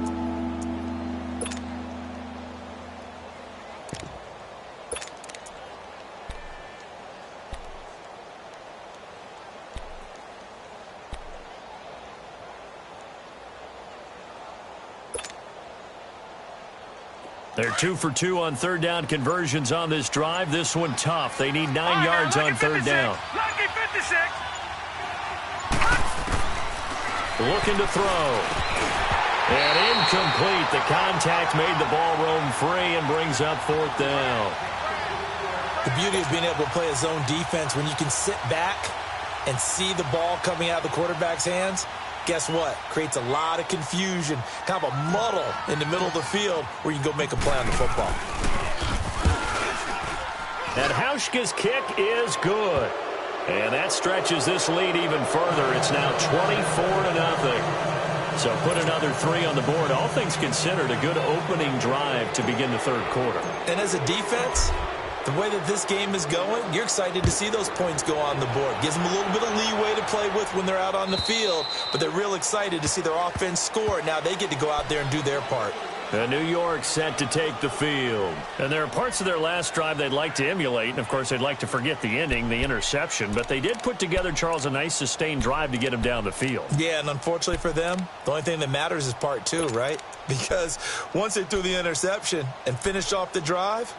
They're 2 for 2 on third down conversions on this drive. This one tough. They need 9 yards on third down. Lucky 56. Looking to throw. And incomplete. The contact made the ball roam free and brings up 4th down. The beauty of being able to play a zone defense when you can sit back and see the ball coming out of the quarterback's hands. Guess what? Creates a lot of confusion, kind of a muddle in the middle of the field where you can go make a play on the football. And Hauschka's kick is good. And that stretches this lead even further. It's now 24-0. So put another 3 on the board. All things considered, a good opening drive to begin the third quarter. And as a defense, the way that this game is going, you're excited to see those points go on the board. Gives them a little bit of leeway to play with when they're out on the field, but they're real excited to see their offense score. Now they get to go out there and do their part. And New York set to take the field. And there are parts of their last drive they'd like to emulate, and of course they'd like to forget the ending, the interception, but they did put together, Charles, a nice sustained drive to get them down the field. Yeah, and unfortunately for them, the only thing that matters is part 2, right? Because once they threw the interception and finished off the drive,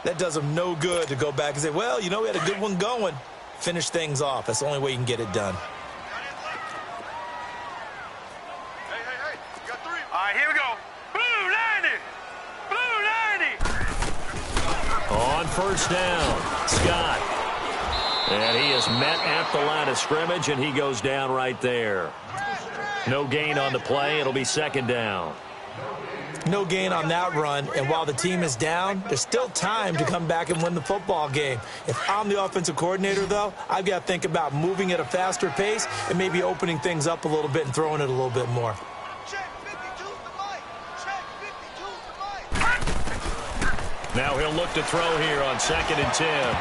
that does them no good to go back and say, well, you know, we had a good one going. Finish things off. That's the only way you can get it done. Hey, got 3. All right, here we go. Blue 90. On first down, Scott. And he is met at the line of scrimmage, and he goes down right there. No gain on the play. It'll be second down. No gain on that run, and while the team is down, there's still time to come back and win the football game. If I'm the offensive coordinator, though, I've got to think about moving at a faster pace and maybe opening things up a little bit and throwing it a little bit more. Now he'll look to throw here on 2nd and 10.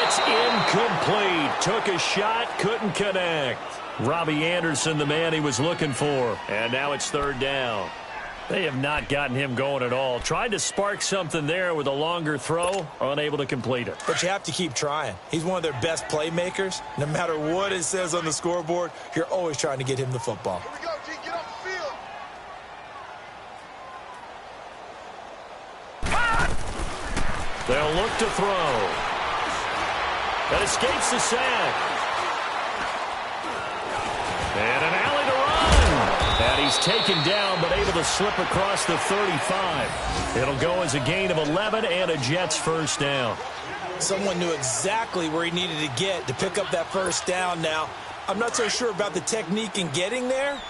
It's incomplete. Took a shot, couldn't connect. Robbie Anderson, the man he was looking for. And now it's 3rd down. They have not gotten him going at all. Tried to spark something there with a longer throw, unable to complete it. But you have to keep trying. He's one of their best playmakers. No matter what it says on the scoreboard, you're always trying to get him the football. Here we go, G. Get off the field. They'll look to throw. That escapes the sack. And an alley to run. And he's taken down, but able to slip across the 35. It'll go as a gain of 11 and a Jets first down. Someone knew exactly where he needed to get to pick up that first down now. I'm not so sure about the technique in getting there,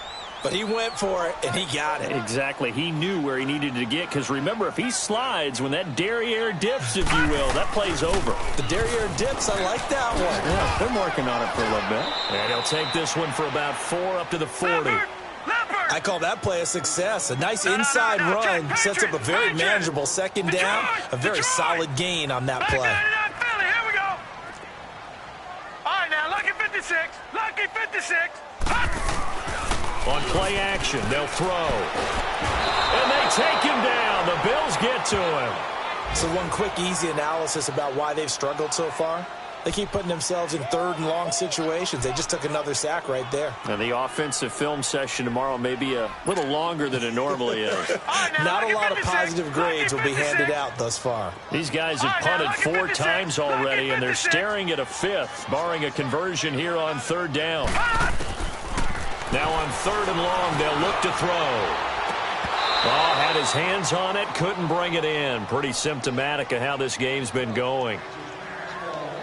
but he went for it, and he got it. Exactly. He knew where he needed to get, because remember, if he slides, when that derriere dips, if you will, that play's over. The derriere dips, I like that one. Yeah, they're working on it for a little bit. And he'll take this one for about 4 up to the 40. I call that play a success. A nice inside run sets up a very manageable 2nd down, a very solid gain on that play. Here we go. All right, now, lucky 56. Lucky 56. On play action, they'll throw. And they take him down. The Bills get to him. So one quick, easy analysis about why they've struggled so far. They keep putting themselves in 3rd and long situations. They just took another sack right there. And the offensive film session tomorrow may be a little longer than it normally is. Not a lot of positive grades will be handed out thus far. These guys have punted 4 times already, and they're staring at a 5th, barring a conversion here on 3rd down. Now on 3rd and long, they'll look to throw. Oh, had his hands on it, couldn't bring it in. Pretty symptomatic of how this game's been going.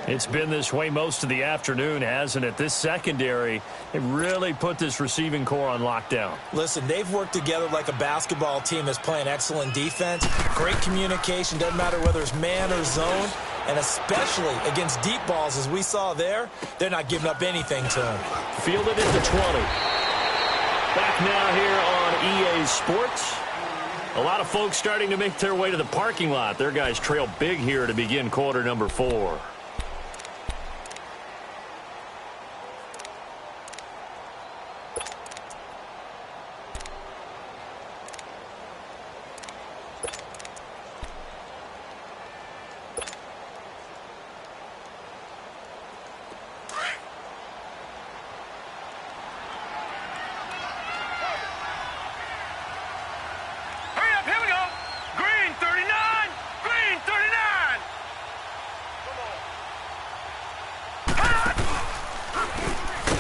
It's been this way most of the afternoon, hasn't it? This secondary, they really put this receiving core on lockdown. Listen, they've worked together like a basketball team that's playing excellent defense. Great communication, doesn't matter whether it's man or zone. And especially against deep balls, as we saw there, they're not giving up anything to him. Fielded at the 20. Back now here on EA Sports. A lot of folks starting to make their way to the parking lot. Their guys trail big here to begin quarter number 4.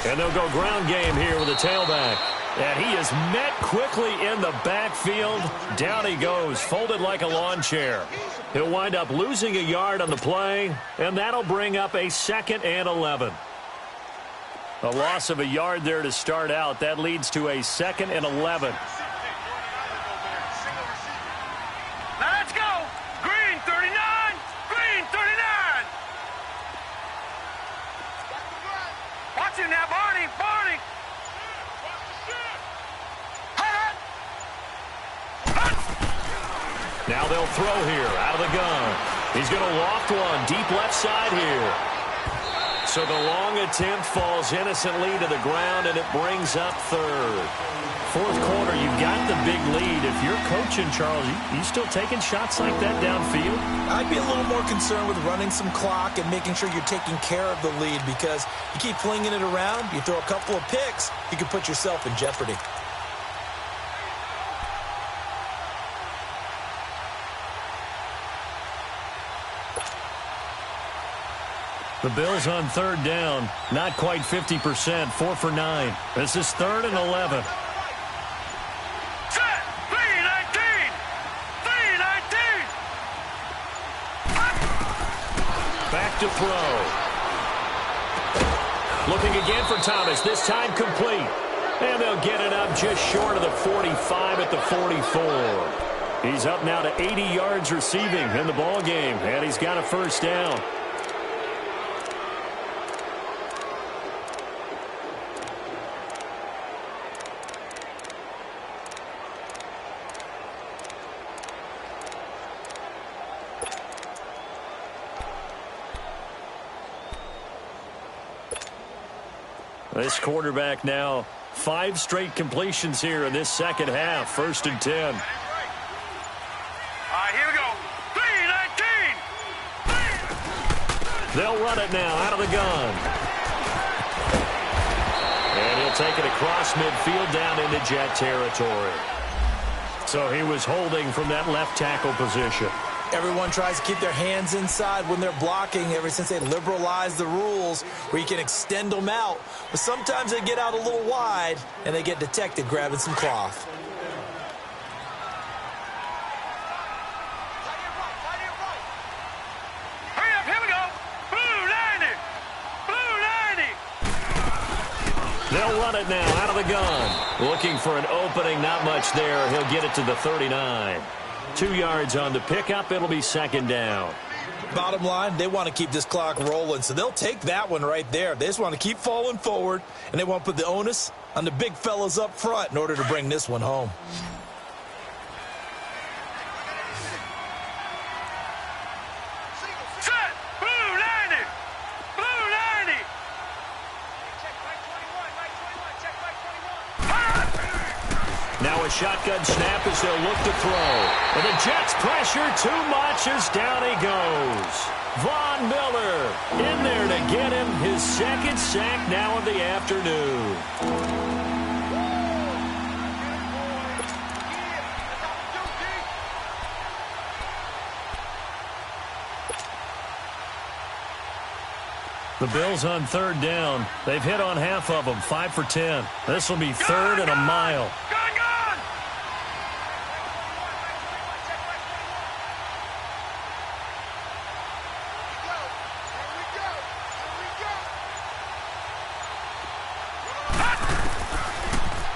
And they'll go ground game here with a tailback. And he is met quickly in the backfield. Down he goes, folded like a lawn chair. He'll wind up losing a yard on the play, and that'll bring up a 2nd and 11. A loss of a yard there to start out. That leads to a 2nd and 11. Now let's go. Green 39. Green 39. Watch him now, Barney. Barney. Now they'll throw here out of the gun. He's going to loft one deep left side here. So the long attempt falls innocently to the ground, and it brings up 3rd. 4th quarter, you've got the big lead. If you're coaching, Charles, you still taking shots like that downfield? I'd be a little more concerned with running some clock and making sure you're taking care of the lead, because you keep flinging it around, you throw a couple of picks, you can put yourself in jeopardy. The Bills on 3rd down, not quite 50%, 4 for 9. This is 3rd and 11. Set. 319. 319. to throw. Looking again for Thomas, this time complete. And they'll get it up just short of the 45 at the 44. He's up now to 80 yards receiving in the ball game, and he's got a first down. This quarterback now 5 straight completions here in this second half. 1st and 10. All right, here we go. 3-19. They'll run it now out of the gun. And he'll take it across midfield down into Jet territory. So he was holding from that left tackle position. Everyone tries to keep their hands inside when they're blocking ever since they liberalized the rules where you can extend them out. But sometimes they get out a little wide and they get detected grabbing some cloth. Hurry up, here we go. Blue 90. Blue 90. They'll run it now out of the gun. Looking for an opening, not much there. He'll get it to the 39. 2 yards on the pickup. It'll be 2nd down. Bottom line, they want to keep this clock rolling, so they'll take that one right there. They just want to keep falling forward, and they want to put the onus on the big fellas up front in order to bring this one home. Set. Blue 90. Blue 90. Now a shotgun snap as they'll look to throw. And the Jets pressure too much as down he goes. Von Miller in there to get him his 2nd sack now of the afternoon. The Bills on 3rd down. They've hit on half of them, 5 for 10. This will be 3rd and a mile.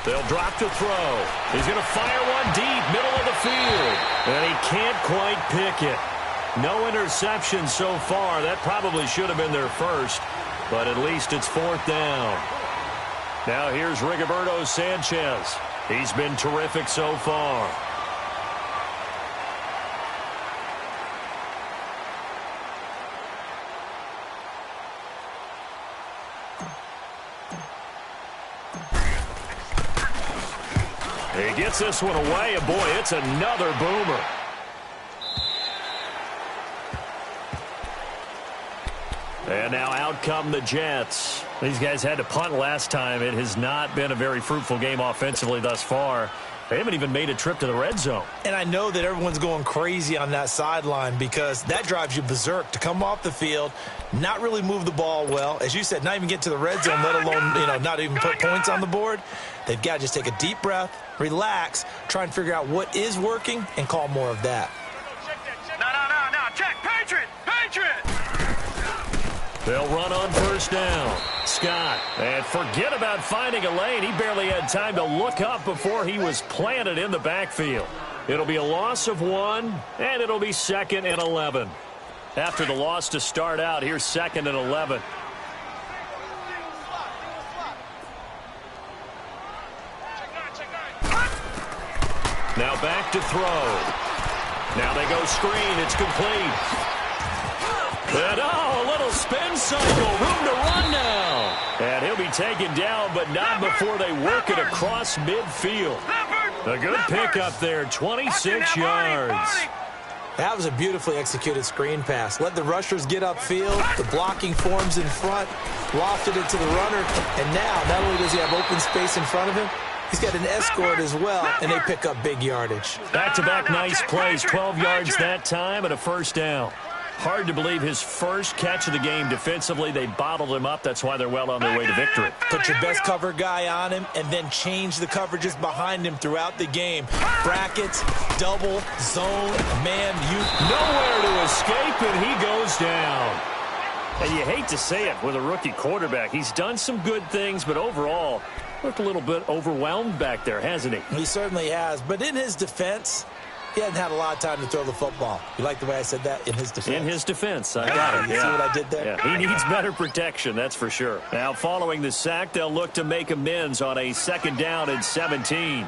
They'll drop to throw. He's going to fire one deep, middle of the field. And he can't quite pick it. No interception so far. That probably should have been their first. But at least it's 4th down. Now here's Rigoberto Sanchez. He's been terrific so far. He gets this one away, and boy, it's another boomer. And now out come the Jets. These guys had to punt last time. It has not been a very fruitful game offensively thus far. They haven't even made a trip to the red zone. And I know that everyone's going crazy on that sideline because that drives you berserk to come off the field, not really move the ball well. As you said, not even get to the red zone, let alone, not even put points on the board. They've got to just take a deep breath, relax, try and figure out what is working, and call more of that. No. Check. Patriot. They'll run on 1st down. Scott, and forget about finding a lane. He barely had time to look up before he was planted in the backfield. It'll be a loss of 1, and it'll be 2nd and 11. After the loss to start out, here's 2nd and 11. Now back to throw. Now they go screen. It's complete. And a little spin cycle. Room to run now. And he'll be taken down, but not before they work it across midfield. A good pickup there, 26 yards. That was a beautifully executed screen pass. Let the rushers get upfield. The blocking forms in front. Lofted it to the runner. And now, not only does he have open space in front of him, he's got an escort as well, and they pick up big yardage. Back-to-back nice plays, 12 yards that time and a 1st down. Hard to believe his first catch of the game defensively. They bottled him up. That's why they're well on their way to victory. Put your best cover guy on him and then change the coverages behind him throughout the game. Brackets, double, zone, man, you. Nowhere to escape, and he goes down. And you hate to say it with a rookie quarterback. He's done some good things, but overall, looked a little bit overwhelmed back there, hasn't he? He certainly has. But in his defense, he hasn't had a lot of time to throw the football. You like the way I said that? In his defense. In his defense. I got it. You see what I did there? Yeah. He needs better protection, that's for sure. Now, following the sack, they'll look to make amends on a 2nd down and 17.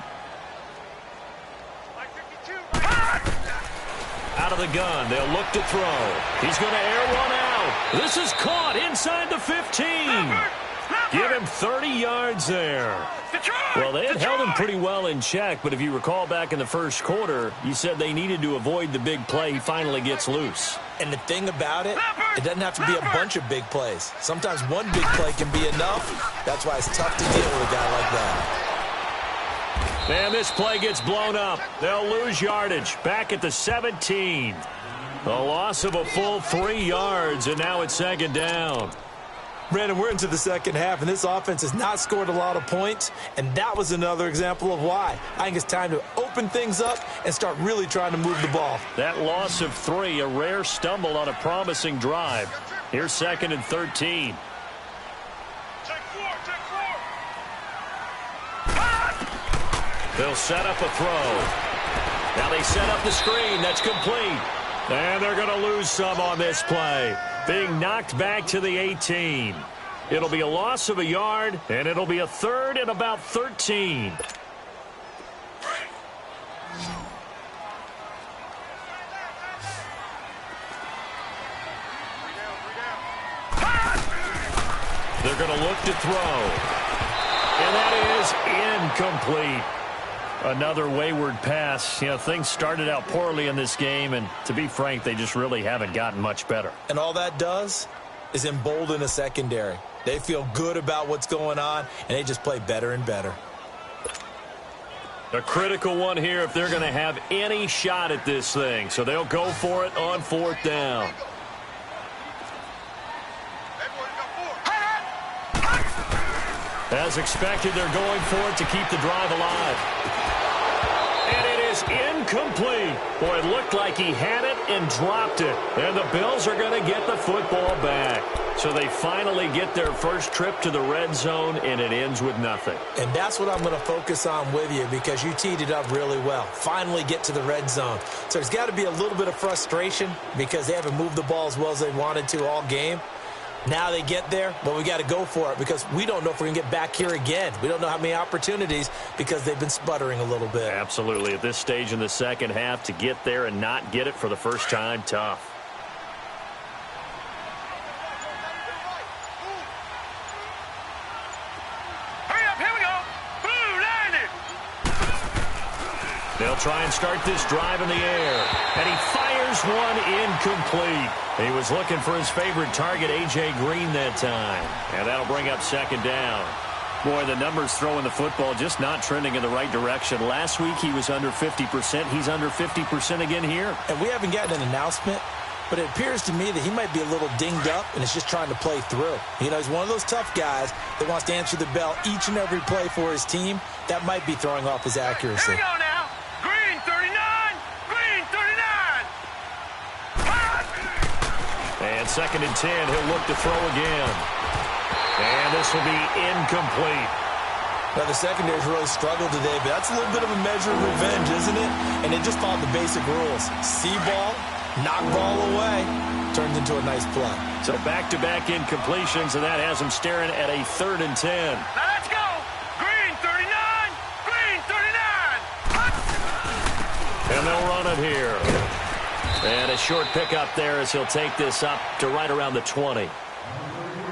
Out of the gun, they'll look to throw. He's going to air one out. This is caught inside the 15. Give him 30 yards there. Well, they had held him pretty well in check, but if you recall back in the first quarter, you said they needed to avoid the big play. He finally gets loose. And the thing about it, it doesn't have to be a bunch of big plays. Sometimes one big play can be enough. That's why it's tough to deal with a guy like that. And this play gets blown up. They'll lose yardage. Back at the 17. A loss of a full 3 yards, and now it's 2nd down. Brandon, we're into the second half, and this offense has not scored a lot of points, and that was another example of why. I think it's time to open things up and start really trying to move the ball. That loss of 3, a rare stumble on a promising drive. Here's 2nd and 13. They'll set up a throw. Now they set up the screen. That's complete. And they're going to lose some on this play. Being knocked back to the 18. It'll be a loss of a yard, and it'll be a 3rd and about 13. They're going to look to throw. And that is incomplete. Another wayward pass. You know, things started out poorly in this game, and to be frank, they just really haven't gotten much better. And all that does is embolden a secondary. They feel good about what's going on, and they just play better and better. A critical one here if they're going to have any shot at this thing. So they'll go for it on 4th down. As expected, they're going for it to keep the drive alive. And it is incomplete. Boy, it looked like he had it and dropped it. And the Bills are going to get the football back. So they finally get their first trip to the red zone, and it ends with nothing. And that's what I'm going to focus on with you, because you teed it up really well. Finally get to the red zone. So there's got to be a little bit of frustration because they haven't moved the ball as well as they wanted to all game. Now they get there, but we got to go for it because we don't know if we're going to get back here again. We don't know how many opportunities because they've been sputtering a little bit. Absolutely. At this stage in the second half, to get there and not get it for the first time, tough. Hurry up, here we go. Blue, line it. They'll try and start this drive in the air, and he fires one incomplete. He was looking for his favorite target, A.J. Green, that time. And that'll bring up 2nd down. Boy, the numbers throwing the football just not trending in the right direction. Last week he was under 50%. He's under 50% again here. And we haven't gotten an announcement, but it appears to me that he might be a little dinged up and is just trying to play through. You know, he's one of those tough guys that wants to answer the bell each and every play for his team. That might be throwing off his accuracy. Here we go now. Green, 39. Green, 39. And 2nd and 10, he'll look to throw again. And this will be incomplete. Now, the secondary's really struggled today, but that's a little bit of a measure of revenge, isn't it? And they just followed the basic rules. See ball, knock ball away, turns into a nice play. So back-to-back incompletions, and that has him staring at a 3rd and 10. Now let's go. Green, 39. Green, 39. And they'll run it here. And a short pickup there as he'll take this up to right around the 20.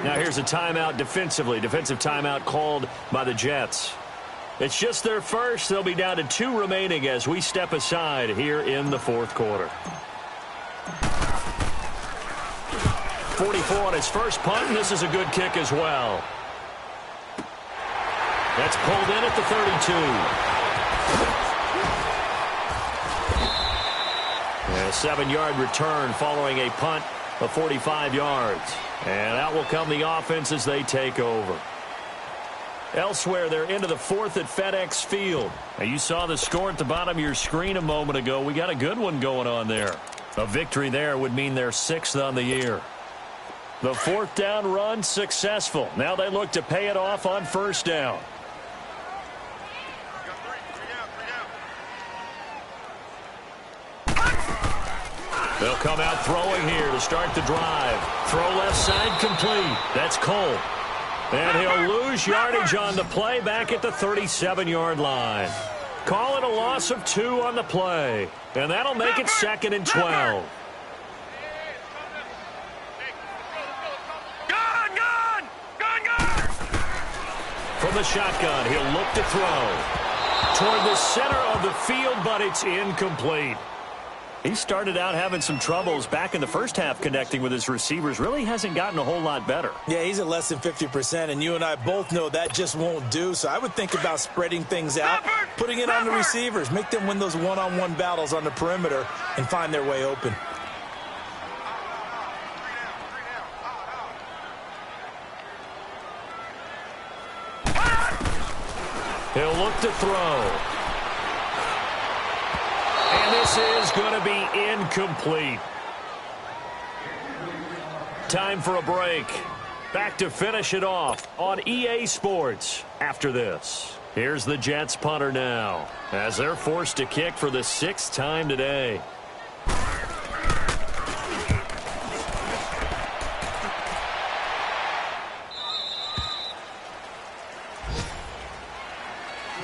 Now here's a timeout defensively. Defensive timeout called by the Jets. It's just their first. They'll be down to 2 remaining as we step aside here in the 4th quarter. 44 on his first punt, and this is a good kick as well. That's pulled in at the 32. A 7-yard return following a punt of 45 yards. And out will come the offense as they take over. Elsewhere, they're into the 4th at FedEx Field. Now, you saw the score at the bottom of your screen a moment ago. We got a good one going on there. A victory there would mean they're 6th on the year. The fourth down run successful. Now they look to pay it off on first down. They'll come out throwing here to start the drive. Throw left side complete. That's Cole. And he'll lose yardage on the play back at the 37-yard line. Call it a loss of 2 on the play. And that'll make it 2nd and 12. From the shotgun, he'll look to throw. Toward the center of the field, but it's incomplete. He started out having some troubles back in the first half connecting with his receivers. Really hasn't gotten a whole lot better. Yeah, he's at less than 50%, and you and I both know that just won't do. So I would think about spreading things out, putting it on the receivers, make them win those one-on-one battles on the perimeter and find their way open. He'll look to throw. And this is going to be incomplete. Time for a break. Back to finish it off on EA Sports after this. Here's the Jets punter now as they're forced to kick for the 6th time today.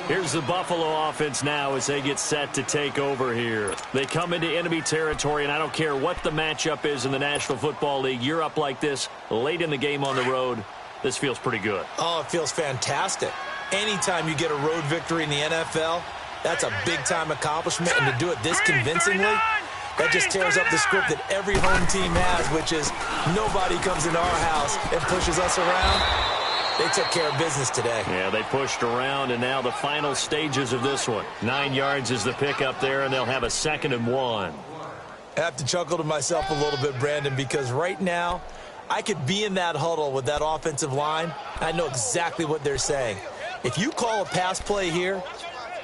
Here's the Buffalo offense now as they get set to take over here. They come into enemy territory, and I don't care what the matchup is in the National Football League. You're up like this late in the game on the road. This feels pretty good. Oh, it feels fantastic. Anytime you get a road victory in the NFL, that's a big-time accomplishment, and to do it this convincingly, that just tears up the script that every home team has, which is nobody comes into our house and pushes us around. They took care of business today. Yeah, they pushed around, and now the final stages of this one. 9 yards is the pickup there, and they'll have a 2nd and 1. I have to chuckle to myself a little bit, Brandon, because right now I could be in that huddle with that offensive line. I know exactly what they're saying. If you call a pass play here,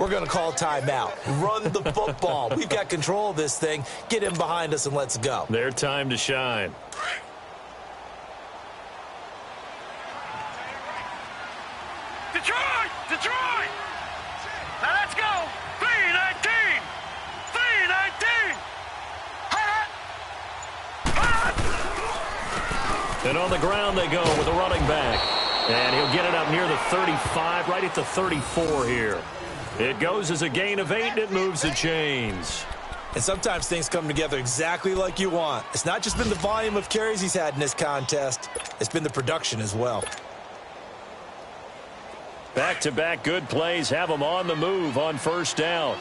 we're going to call timeout. Run the football. We've got control of this thing. Get in behind us and let's go. Their time to shine. Detroit! Now let's go! 3-19! 3-19! And on the ground they go with a running back. And he'll get it up near the 35, right at the 34 here. It goes as a gain of 8, and it moves the chains. And sometimes things come together exactly like you want. It's not just been the volume of carries he's had in this contest. It's been the production as well. Back-to-back good plays have them on the move on first down.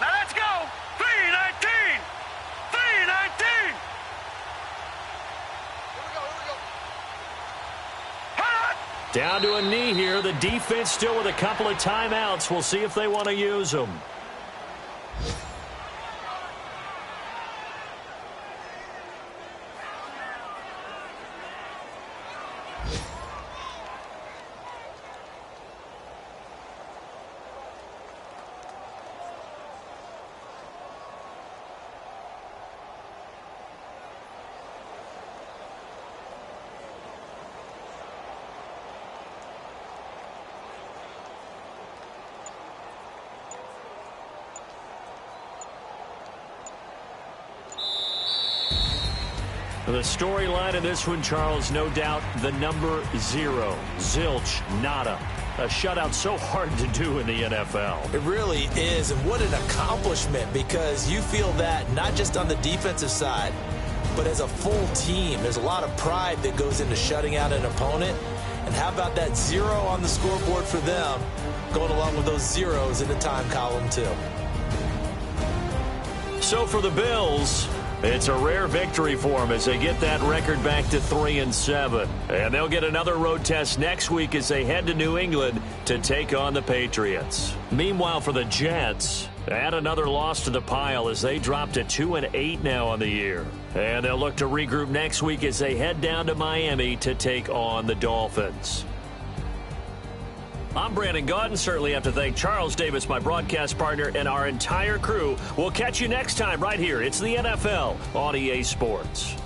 Now let's go! 3-19! 3-19! Down to a knee here. The defense still with a couple of timeouts. We'll see if they want to use them. The storyline of this one, Charles, no doubt the number 0. Zilch, nada. A shutout so hard to do in the NFL. It really is, and what an accomplishment, because you feel that not just on the defensive side, but as a full team. There's a lot of pride that goes into shutting out an opponent. And how about that 0 on the scoreboard for them, going along with those zeros in the time column too. So for the Bills, it's a rare victory for them as they get that record back to 3-7. And they'll get another road test next week as they head to New England to take on the Patriots. Meanwhile, for the Jets, add another loss to the pile as they drop to 2-8 now on the year. And they'll look to regroup next week as they head down to Miami to take on the Dolphins. I'm Brandon Gaudin. Certainly have to thank Charles Davis, my broadcast partner, and our entire crew. We'll catch you next time right here. It's the NFL on EA Sports.